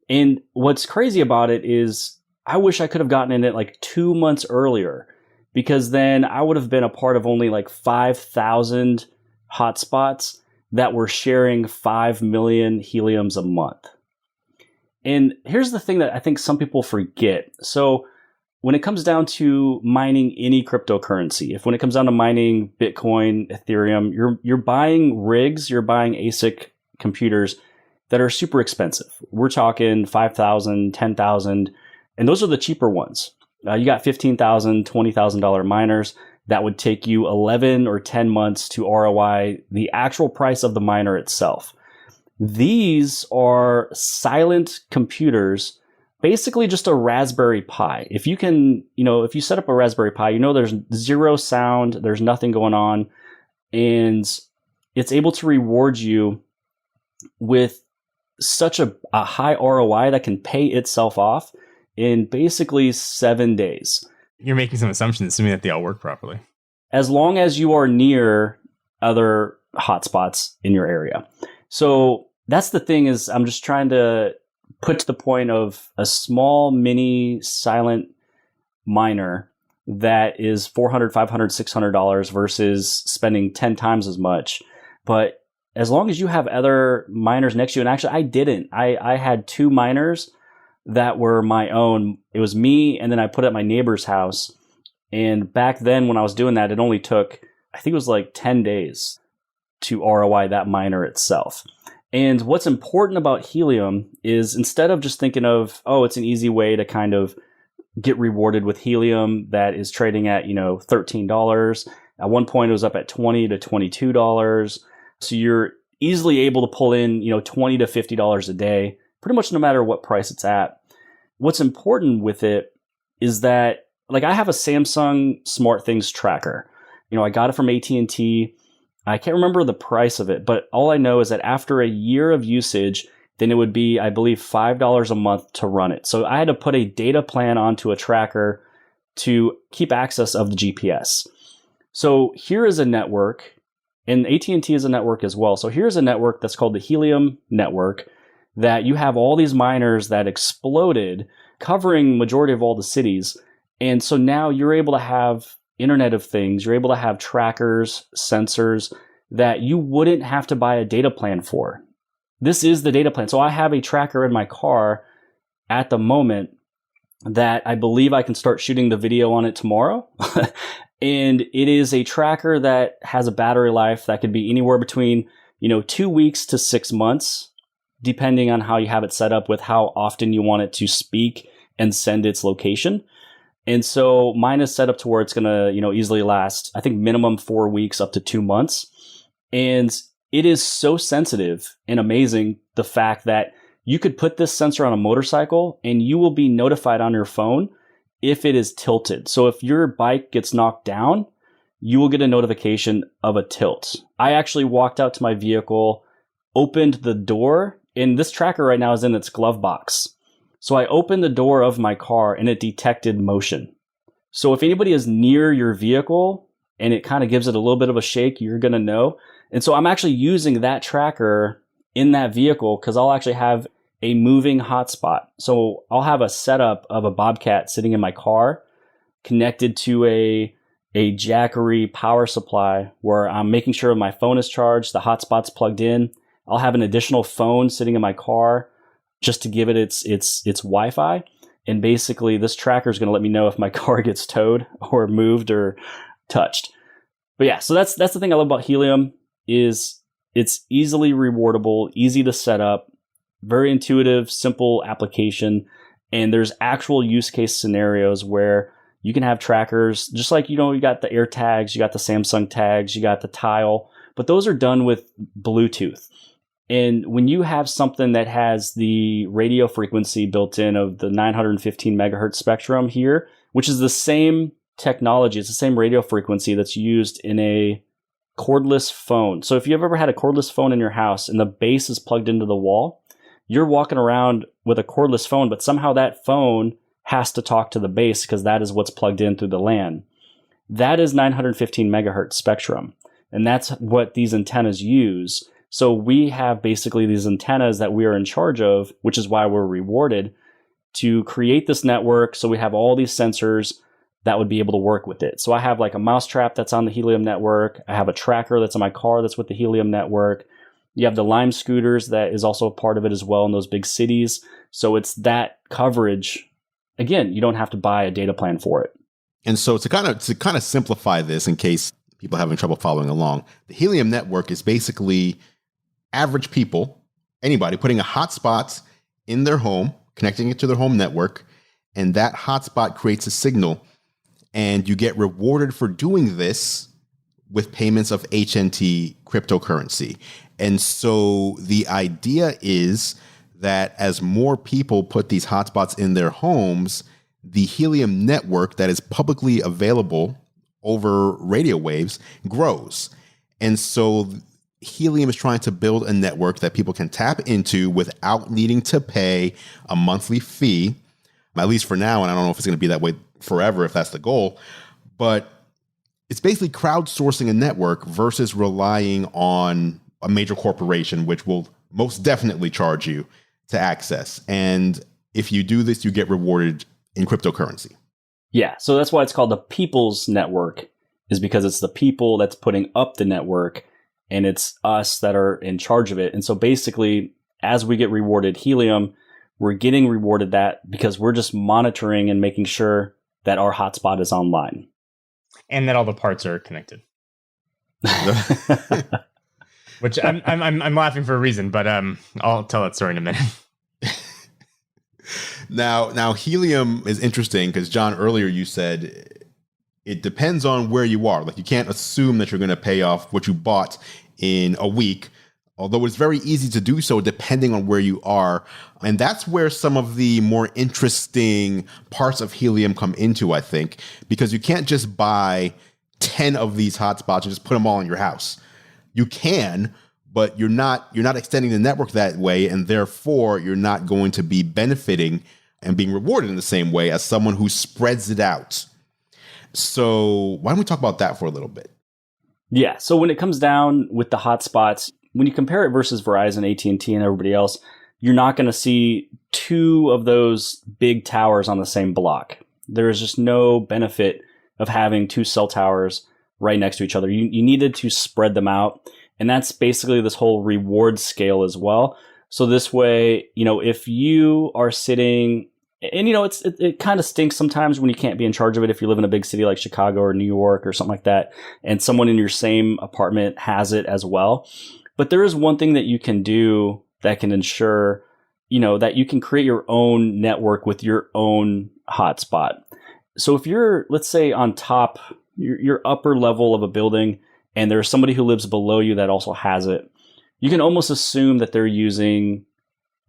And what's crazy about it is I wish I could have gotten in it like 2 months earlier, because then I would have been a part of only like 5,000 hotspots that were sharing 5 million heliums a month. And here's the thing that I think some people forget. So when it comes down to mining any cryptocurrency, when it comes down to mining Bitcoin, Ethereum, you're buying rigs, you're buying ASIC computers that are super expensive. We're talking 5,000, 10,000, and those are the cheaper ones. You got $15,000, $20,000 miners that would take you 11 or 10 months to ROI the actual price of the miner itself. These are silent computers, basically just a Raspberry Pi. If you set up a Raspberry Pi, there's zero sound, there's nothing going on, and it's able to reward you with such a high ROI that can pay itself off in basically 7 days. You're making some assumptions, assuming that they all work properly. As long as you are near other hotspots in your area. So that's the thing, is I'm just trying to put to the point of a small mini silent miner that is $400, $500, $600 versus spending 10 times as much. But as long as you have other miners next to you, and actually I didn't. I had 2 miners that were my own. It was me, and then I put it at my neighbor's house. And back then when I was doing that, it only took, I think it was like 10 days to ROI that miner itself. And what's important about Helium is, instead of just thinking of, it's an easy way to kind of get rewarded with Helium that is trading at, $13. At one point it was up at $20 to $22. So you're easily able to pull in, $20 to $50 a day, pretty much no matter what price it's at. What's important with it is that, like, I have a Samsung SmartThings tracker. I got it from AT&T. I can't remember the price of it, but all I know is that after a year of usage, then it would be, I believe, $5 a month to run it. So I had to put a data plan onto a tracker to keep access of the GPS. So here is a network, and AT&T is a network as well. So here's a network that's called the Helium network, that you have all these miners that exploded, covering majority of all the cities. And so now you're able to have Internet of Things, you're able to have trackers, sensors that you wouldn't have to buy a data plan for. This is the data plan. So I have a tracker in my car at the moment that I believe I can start shooting the video on it tomorrow. And it is a tracker that has a battery life that could be anywhere between, 2 weeks to 6 months, depending on how you have it set up with how often you want it to speak and send its location. And so mine is set up to where it's going to, easily last, I think, minimum 4 weeks up to 2 months. And it is so sensitive and amazing, the fact that you could put this sensor on a motorcycle and you will be notified on your phone if it is tilted. So if your bike gets knocked down, you will get a notification of a tilt. I actually walked out to my vehicle, opened the door, and this tracker right now is in its glove box. So I opened the door of my car and it detected motion. So if anybody is near your vehicle and it kind of gives it a little bit of a shake, you're going to know. And so I'm actually using that tracker in that vehicle because I'll actually have a moving hotspot. So I'll have a setup of a Bobcat sitting in my car connected to a Jackery power supply where I'm making sure my phone is charged, the hotspot's plugged in. I'll have an additional phone sitting in my car just to give it its Wi-Fi. And basically this tracker is going to let me know if my car gets towed or moved or touched. But yeah, so that's the thing I love about Helium is it's easily rewardable, easy to set up. very intuitive, simple application. And there's actual use case scenarios where you can have trackers, just like, you got the Air tags, you got the Samsung tags, you got the Tile, but those are done with Bluetooth. And when you have something that has the radio frequency built in of the 915 megahertz spectrum here, which is the same technology, it's the same radio frequency that's used in a cordless phone. So if you've ever had a cordless phone in your house and the base is plugged into the wall, you're walking around with a cordless phone, but somehow that phone has to talk to the base because that is what's plugged in through the LAN. That is 915 megahertz spectrum. And that's what these antennas use. So we have basically these antennas that we are in charge of, which is why we're rewarded to create this network. So we have all these sensors that would be able to work with it. So I have like a mousetrap that's on the Helium network. I have a tracker that's on my car that's with the Helium network. You have the Lime scooters that is also a part of it as well in those big cities. So it's that coverage. Again, you don't have to buy a data plan for it. And so to kind of simplify this in case people are having trouble following along, the Helium network is basically average people, anybody putting a hotspot in their home, connecting it to their home network, and that hotspot creates a signal, and you get rewarded for doing this with payments of HNT cryptocurrency. And so the idea is that as more people put these hotspots in their homes, the Helium network that is publicly available over radio waves grows. And so Helium is trying to build a network that people can tap into without needing to pay a monthly fee, at least for now. And I don't know if it's going to be that way forever, if that's the goal. But it's basically crowdsourcing a network versus relying on a major corporation, which will most definitely charge you to access. And if you do this, you get rewarded in cryptocurrency. Yeah, so that's why it's called the People's Network, is because it's the people that's putting up the network, and it's us that are in charge of it. And so basically, as we get rewarded Helium, we're getting rewarded that because we're just monitoring and making sure that our hotspot is online. And that all the parts are connected. Which I'm laughing for a reason, but I'll tell that story in a minute. Now Helium is interesting because, John, earlier you said it depends on where you are. Like, you can't assume that you're going to pay off what you bought in a week, although it's very easy to do so depending on where you are. And that's where some of the more interesting parts of Helium come into, I think, because you can't just buy 10 of these hotspots and just put them all in your house. You can, but you're not extending the network that way, and therefore you're not going to be benefiting and being rewarded in the same way as someone who spreads it out. So why don't we talk about that for a little bit? Yeah, so when it comes down with the hotspots, when you compare it versus Verizon, AT&T, and everybody else, you're not going to see two of those big towers on the same block. There is just no benefit of having two cell towers right next to each other. You needed to spread them out. And that's basically this whole reward scale as well. So this way, if you are sitting, and it kind of stinks sometimes when you can't be in charge of it if you live in a big city like Chicago or New York or something like that, and someone in your same apartment has it as well. But there is one thing that you can do that can ensure, that you can create your own network with your own hotspot. So if you're, let's say, on top, your upper level of a building, and there's somebody who lives below you that also has it, you can almost assume that they're using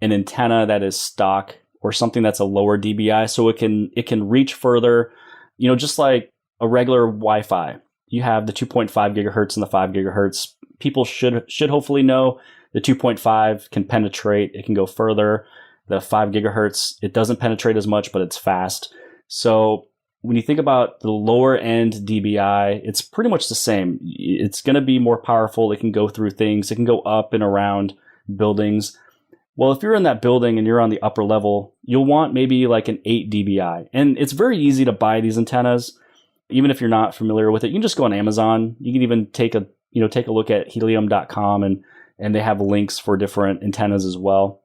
an antenna that is stock or something that's a lower dBi, so it can reach further. Just like a regular Wi-Fi, you have the 2.5 gigahertz and the 5 gigahertz. People should hopefully know the 2.5 can penetrate; it can go further. The 5 gigahertz, it doesn't penetrate as much, but it's fast. So when you think about the lower end dBi, it's pretty much the same. It's going to be more powerful. It can go through things. It can go up and around buildings. Well, if you're in that building and you're on the upper level, you'll want maybe like an 8 dBi. And it's very easy to buy these antennas. Even if you're not familiar with it, you can just go on Amazon. You can even take a look at helium.com, and they have links for different antennas as well.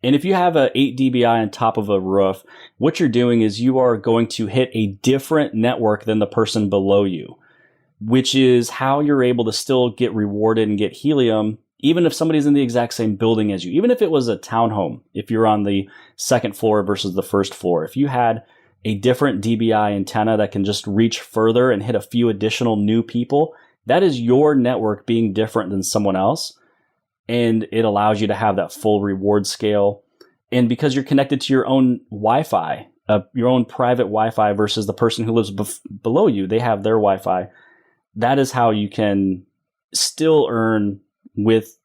And if you have a 8 dBi on top of a roof, what you're doing is you are going to hit a different network than the person below you, which is how you're able to still get rewarded and get Helium, even if somebody's in the exact same building as you, even if it was a townhome, if you're on the second floor versus the first floor, if you had a different DBI antenna that can just reach further and hit a few additional new people, that is your network being different than someone else. And it allows you to have that full reward scale. And because you're connected to your own Wi-Fi, your own private Wi-Fi versus the person who lives below you, they have their Wi-Fi. That is how you can still earn with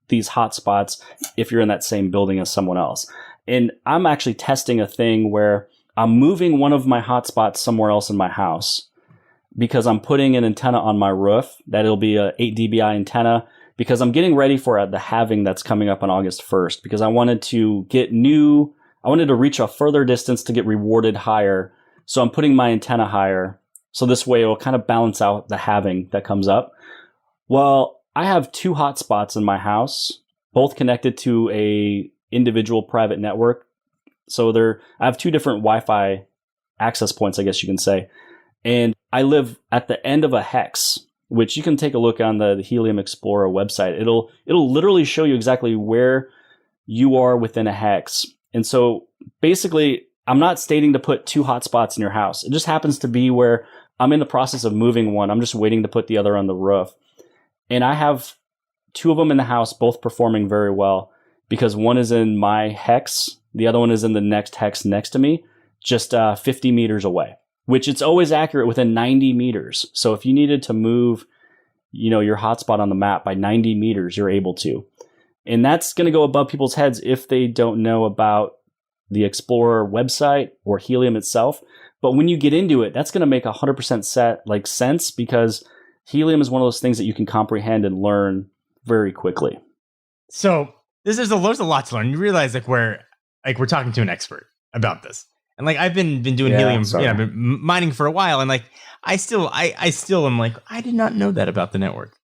these hotspots if you're in that same building as someone else. And I'm actually testing a thing where I'm moving one of my hotspots somewhere else in my house because I'm putting an antenna on my roof. That'll be a 8 dBi antenna because I'm getting ready for the halving that's coming up on August 1st because I wanted to reach a further distance to get rewarded higher. So I'm putting my antenna higher. So this way it will kind of balance out the halving that comes up. Well, I have 2 hotspots in my house, both connected to a individual private network. So I have 2 different Wi-Fi access points, I guess you can say. And I live at the end of a hex, which you can take a look on the Helium Explorer website. It'll literally show you exactly where you are within a hex. And so basically, I'm not stating to put 2 hotspots in your house. It just happens to be where I'm in the process of moving one. I'm just waiting to put the other on the roof. And I have 2 of them in the house, both performing very well because one is in my hex. The other one is in the next hex next to me, just 50 meters away, which it's always accurate within 90 meters. So if you needed to move, your hotspot on the map by 90 meters, you're able to. And that's going to go above people's heads if they don't know about the Explorer website or Helium itself. But when you get into it, that's going to make 100% sense because Helium is one of those things that you can comprehend and learn very quickly. So there's a lot to learn. You realize we're talking to an expert about this. And I've been doing Helium, I've been mining for a while, and I still am I did not know that about the network.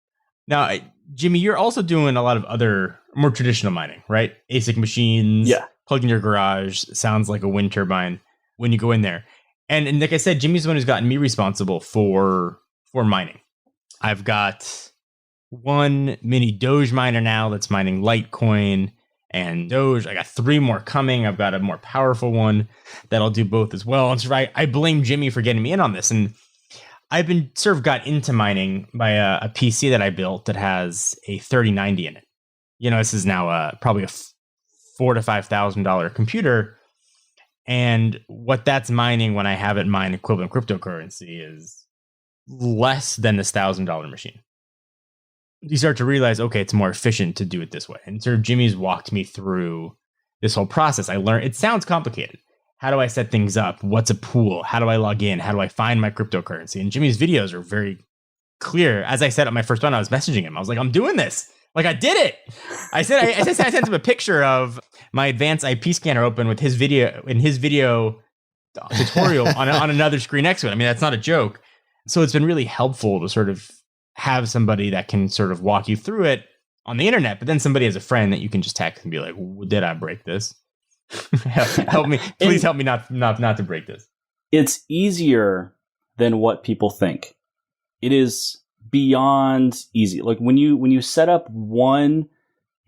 Now, Jimmy, you're also doing a lot of other more traditional mining, right? ASIC machines, plugged in your garage, sounds like a wind turbine when you go in there. And like I said, Jimmy's the one who's gotten me responsible for mining. I've got one mini Doge miner now that's mining Litecoin and Doge. I got 3 more coming. I've got a more powerful one that'll do both as well. And so I blame Jimmy for getting me in on this. And I've been got into mining by a PC that I built that has a 3090 in it. This is now probably a $4,000 to $5,000 computer. And what that's mining when I have it mine equivalent cryptocurrency is less than this $1,000 machine. You start to realize, okay, it's more efficient to do it this way. And sort of Jimmy's walked me through this whole process. I learned it sounds complicated. How do I set things up? What's a pool? How do I log in? How do I find my cryptocurrency? And Jimmy's videos are very clear. As I said at my first one, I was messaging him. I was like, I'm doing this. I did it. I sent him a picture of my advanced IP scanner open with his video tutorial on another screen next to it. I mean, that's not a joke. So it's been really helpful to sort of have somebody that can sort of walk you through it on the internet, but then somebody as a friend that you can just text and be like, did I break this? Help me. Please help me not to break this. It's easier than what people think. It is beyond easy. When you set up one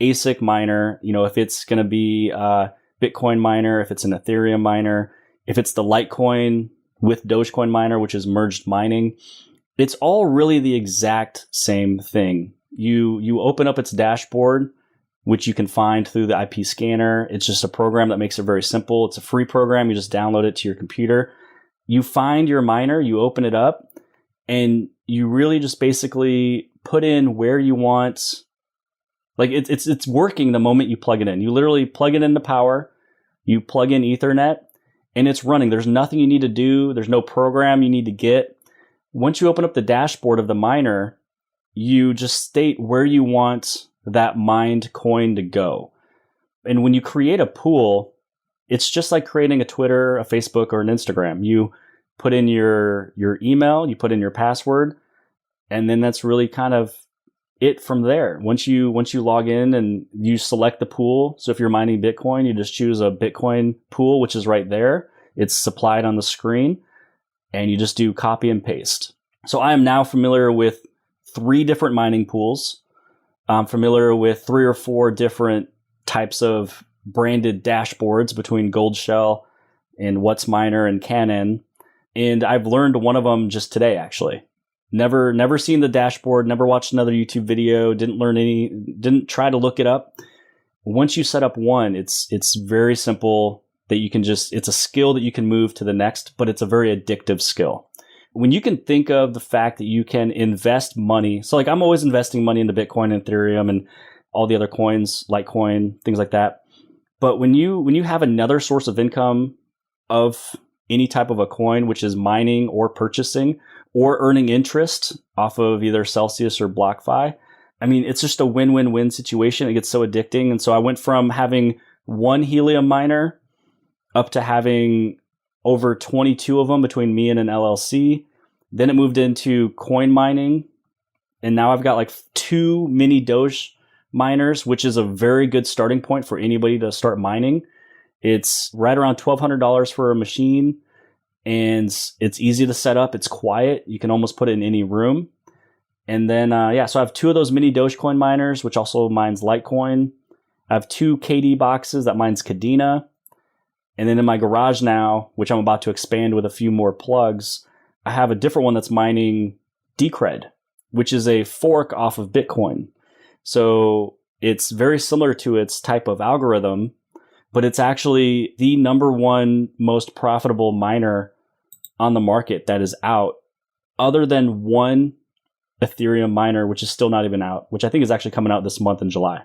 ASIC miner, if it's going to be a Bitcoin miner, if it's an Ethereum miner, if it's the Litecoin with Dogecoin miner, which is merged mining, it's all really the exact same thing. You open up its dashboard, which you can find through the IP scanner. It's just a program that makes it very simple. It's a free program. You just download it to your computer. You find your miner, you open it up, and you really just basically put in where you want. It's working the moment you plug it in. You literally plug it into power, you plug in Ethernet, and it's running. There's nothing you need to do. There's no program you need to get. Once you open up the dashboard of the miner, you just state where you want that mined coin to go. And when you create a pool, it's just like creating a Twitter, a Facebook, or an Instagram. You put in your email, you put in your password, and then that's really kind of it from there. Once you log in and you select the pool, so if you're mining Bitcoin, you just choose a Bitcoin pool, which is right there. It's supplied on the screen, and you just do copy and paste. So I am now familiar with 3 different mining pools. I'm familiar with 3 or 4 different types of branded dashboards between Gold Shell and What's Miner and Canon. And I've learned one of them just today, actually. Never seen the dashboard, never watched another YouTube video, didn't try to look it up. Once you set up one, it's very simple that you can it's a skill that you can move to the next, but it's a very addictive skill. When you can think of the fact that you can invest money, so like I'm always investing money into Bitcoin and Ethereum and all the other coins, Litecoin, things like that. But when you have another source of income of any type of a coin, which is mining or purchasing or earning interest off of either Celsius or BlockFi, I mean, it's just a win-win-win situation. It gets so addicting. And so I went from having one Helium miner up to having over 22 of them between me and an LLC. Then it moved into coin mining. And now I've got like 2 mini Doge miners, which is a very good starting point for anybody to start mining. It's right around $1,200 for a machine, and it's easy to set up. It's quiet. You can almost put it in any room. And then, so I have 2 of those mini Dogecoin miners, which also mines Litecoin. I have 2 KD boxes that mines Kadena. And then in my garage now, which I'm about to expand with a few more plugs, I have a different one that's mining Decred, which is a fork off of Bitcoin. So it's very similar to its type of algorithm, but it's actually the number one most profitable miner on the market that is out, other than one Ethereum miner, which is still not even out, which I think is actually coming out this month in July.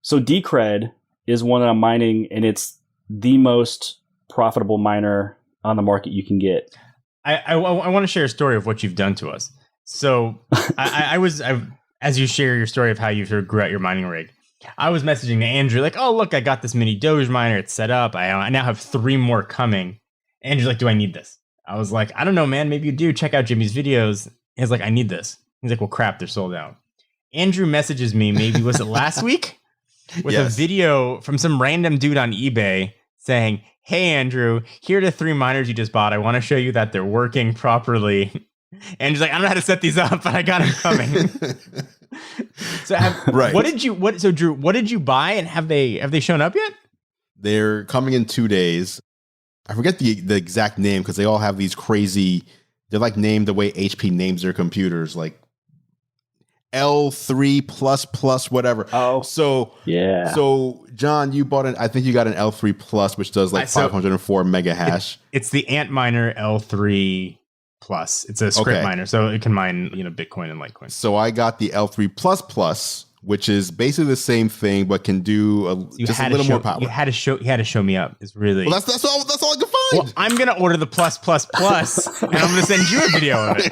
So Decred is one that I'm mining, and it's the most profitable miner on the market you can get. I want to share a story of what you've done to us. So as you share your story of how you sort of grew out your mining rig, I was messaging to Andrew like, oh, look, I got this mini Doge miner. It's set up. I now have 3 more coming. Andrew's like, do I need this? I was like, I don't know, man. Maybe you do. Check out Jimmy's videos. He's like, I need this. He's like, well, crap, they're sold out. Andrew messages me, maybe, was it last week? With a video from some random dude on eBay saying, hey, Andrew, here are the 3 miners you just bought. I want to show you that they're working properly. And he's like, I don't know how to set these up, but I got them coming. So Drew, what did you buy, and have they shown up yet? They're coming in 2 days. I forget the exact name because they all have these crazy, they're like named the way HP names their computers, like L3++, whatever. Oh, so yeah. So John, you bought I think you got an L3 Plus, which does like 504 mega hash. It's the Antminer L3 Plus. It's a script miner, so it can mine, Bitcoin and Litecoin. So I got the L3++, which is basically the same thing, but can do just a little more power. You had to show me up. It's really that's all I can find. Well, I'm gonna order the plus, and I'm gonna send you a video of it.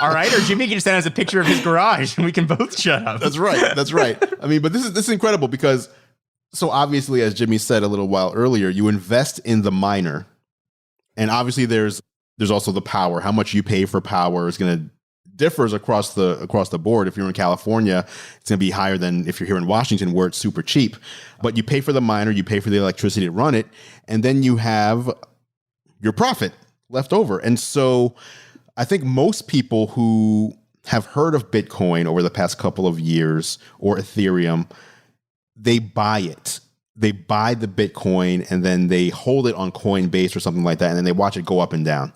All right, or Jimmy can just send us a picture of his garage, and we can both shut up. That's right. I mean, but this is incredible because, so obviously, as Jimmy said a little while earlier, you invest in the miner, and obviously there's also the power. How much you pay for power is going to differs across the board. If you're in California, it's going to be higher than if you're here in Washington, where it's super cheap. But you pay for the miner, you pay for the electricity to run it, and then you have your profit left over. And so I think most people who have heard of Bitcoin over the past couple of years, or Ethereum, they buy it. They buy the Bitcoin and then they hold it on Coinbase or something like that, and then they watch it go up and down.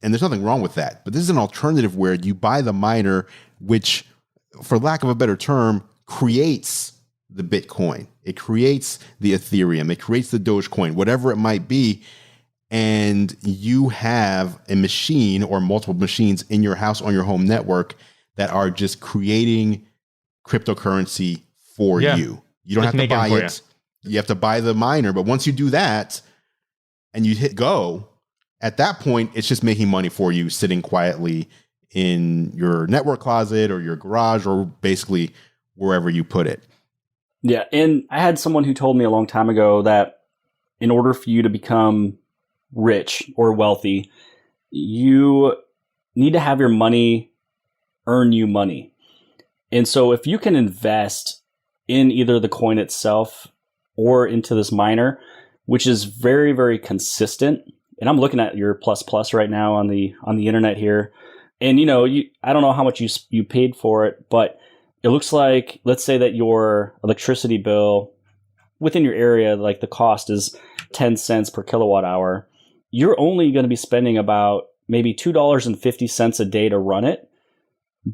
And there's nothing wrong with that. But this is an alternative where you buy the miner, which, for lack of a better term, creates the Bitcoin. It creates the Ethereum. It creates the Dogecoin, whatever it might be. And you have a machine or multiple machines in your house on your home network that are just creating cryptocurrency for you. You don't have to buy it. You have to buy the miner. But once you do that and you hit go, at that point, it's just making money for you, sitting quietly in your network closet or your garage or basically wherever you put it. Yeah. And I had someone who told me a long time ago that in order for you to become rich or wealthy, you need to have your money earn you money. And so if you can invest in either the coin itself or into this miner, which is very, very consistent. And I'm looking at your plus right now on the internet here. And I don't know how much you paid for it, but it looks like, let's say that your electricity bill within your area, like the cost is 10 cents per kilowatt hour. You're only going to be spending about maybe $2.50 a day to run it,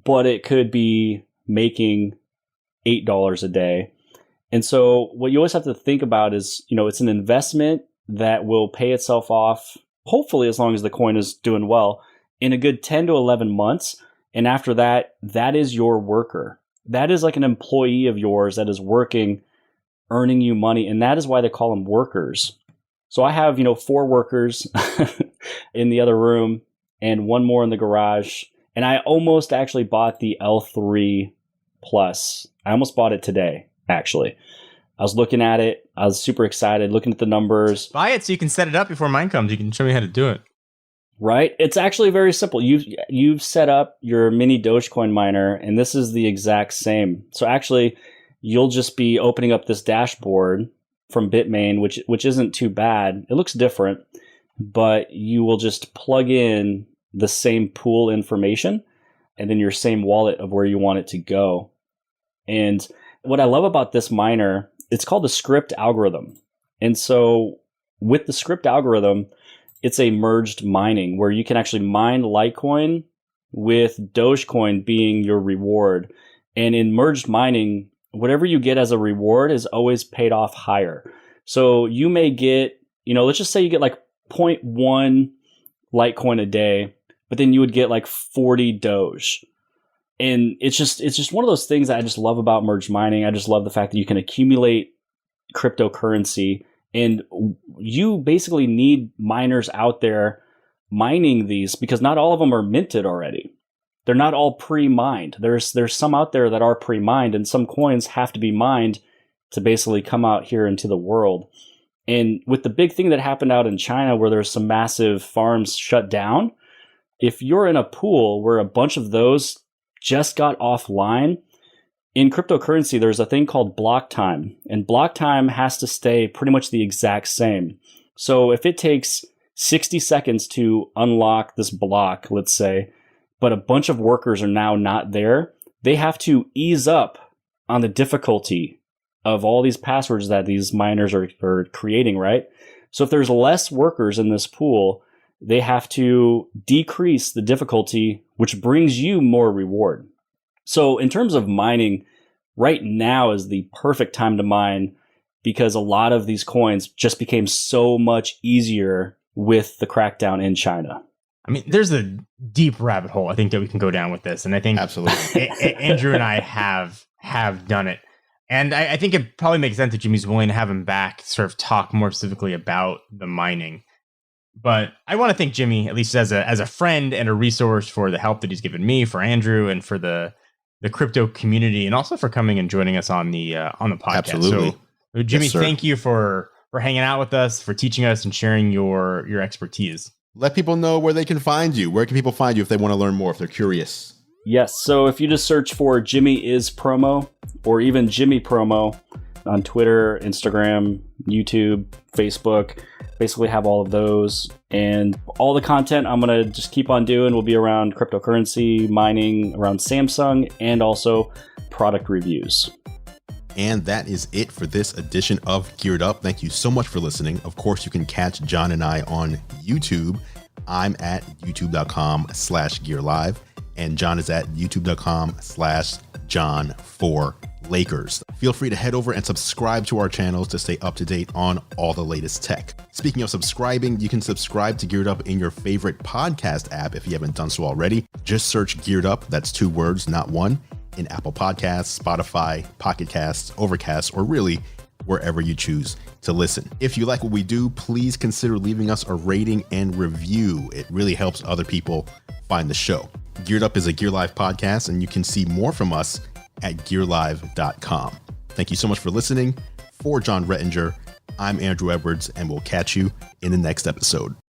but it could be making $8 a day. And so what you always have to think about is, it's an investment that will pay itself off, hopefully as long as the coin is doing well, in a good 10 to 11 months. And after that, that is your worker. That is like an employee of yours that is working, earning you money. And that is why they call them workers. So I have, 4 workers in the other room and 1 more in the garage. And I almost actually bought the L3 Plus. I almost bought it today, actually. I was looking at it. I was super excited, looking at the numbers. Buy it so you can set it up before mine comes. You can show me how to do it. Right? It's actually very simple. You've set up your mini Dogecoin miner, and this is the exact same. So actually, you'll just be opening up this dashboard from Bitmain, which isn't too bad. It looks different, but you will just plug in the same pool information and then your same wallet of where you want it to go. And what I love about this miner, it's called the script algorithm. And so with the script algorithm, it's a merged mining where you can actually mine Litecoin with Dogecoin being your reward. And in merged mining, whatever you get as a reward is always paid off higher. So you may get, let's just say you get like 0.1 Litecoin a day, but then you would get like 40 Doge. And it's just one of those things that I just love about merged mining. I just love the fact that you can accumulate cryptocurrency. And you basically need miners out there mining these because not all of them are minted already. They're not all pre-mined. There's some out there that are pre-mined, and some coins have to be mined to basically come out here into the world. And with the big thing that happened out in China where there's some massive farms shut down, if you're in a pool where a bunch of those just got offline, in cryptocurrency, there's a thing called block time, and block time has to stay pretty much the exact same. So if it takes 60 seconds to unlock this block, let's say, but a bunch of workers are now not there, they have to ease up on the difficulty of all these passwords that these miners are creating, right? So if there's less workers in this pool, they have to decrease the difficulty, which brings you more reward. So in terms of mining, right now is the perfect time to mine because a lot of these coins just became so much easier with the crackdown in China. I mean, there's a deep rabbit hole I think that we can go down with this. And I think absolutely Andrew and I have done it. And I think it probably makes sense that Jimmy's willing to have him back, sort of talk more specifically about the mining. But I want to thank Jimmy, at least as a friend and a resource, for the help that he's given me, for Andrew, and for the crypto community, and also for coming and joining us on the podcast. Absolutely. So Jimmy, yes, thank you for hanging out with us, for teaching us and sharing your expertise. Let people know where they can find you. Where can people find you if they want to learn more, if they're curious? Yes. So if you just search for Jimmy is Promo or even Jimmy Promo on Twitter, Instagram, YouTube, Facebook, basically have all of those. And all the content I'm going to just keep on doing will be around cryptocurrency, mining, around Samsung, and also product reviews. And that is it for this edition of Geared Up. Thank you so much for listening. Of course, you can catch John and I on YouTube. I'm at youtube.com/gearlive, and John is at youtube.com/John4Lakers. Feel free to head over and subscribe to our channels to stay up to date on all the latest tech. Speaking of subscribing, you can subscribe to Geared Up in your favorite podcast app if you haven't done so already. Just search Geared Up, that's 2 words, not one, in Apple Podcasts, Spotify, Pocket Casts, Overcast, or really wherever you choose to listen. If you like what we do, please consider leaving us a rating and review. It really helps other people find the show. Geared Up is a Gear Live podcast, and you can see more from us at gearlive.com. Thank you so much for listening. For John Rettinger, I'm Andrew Edwards, and we'll catch you in the next episode.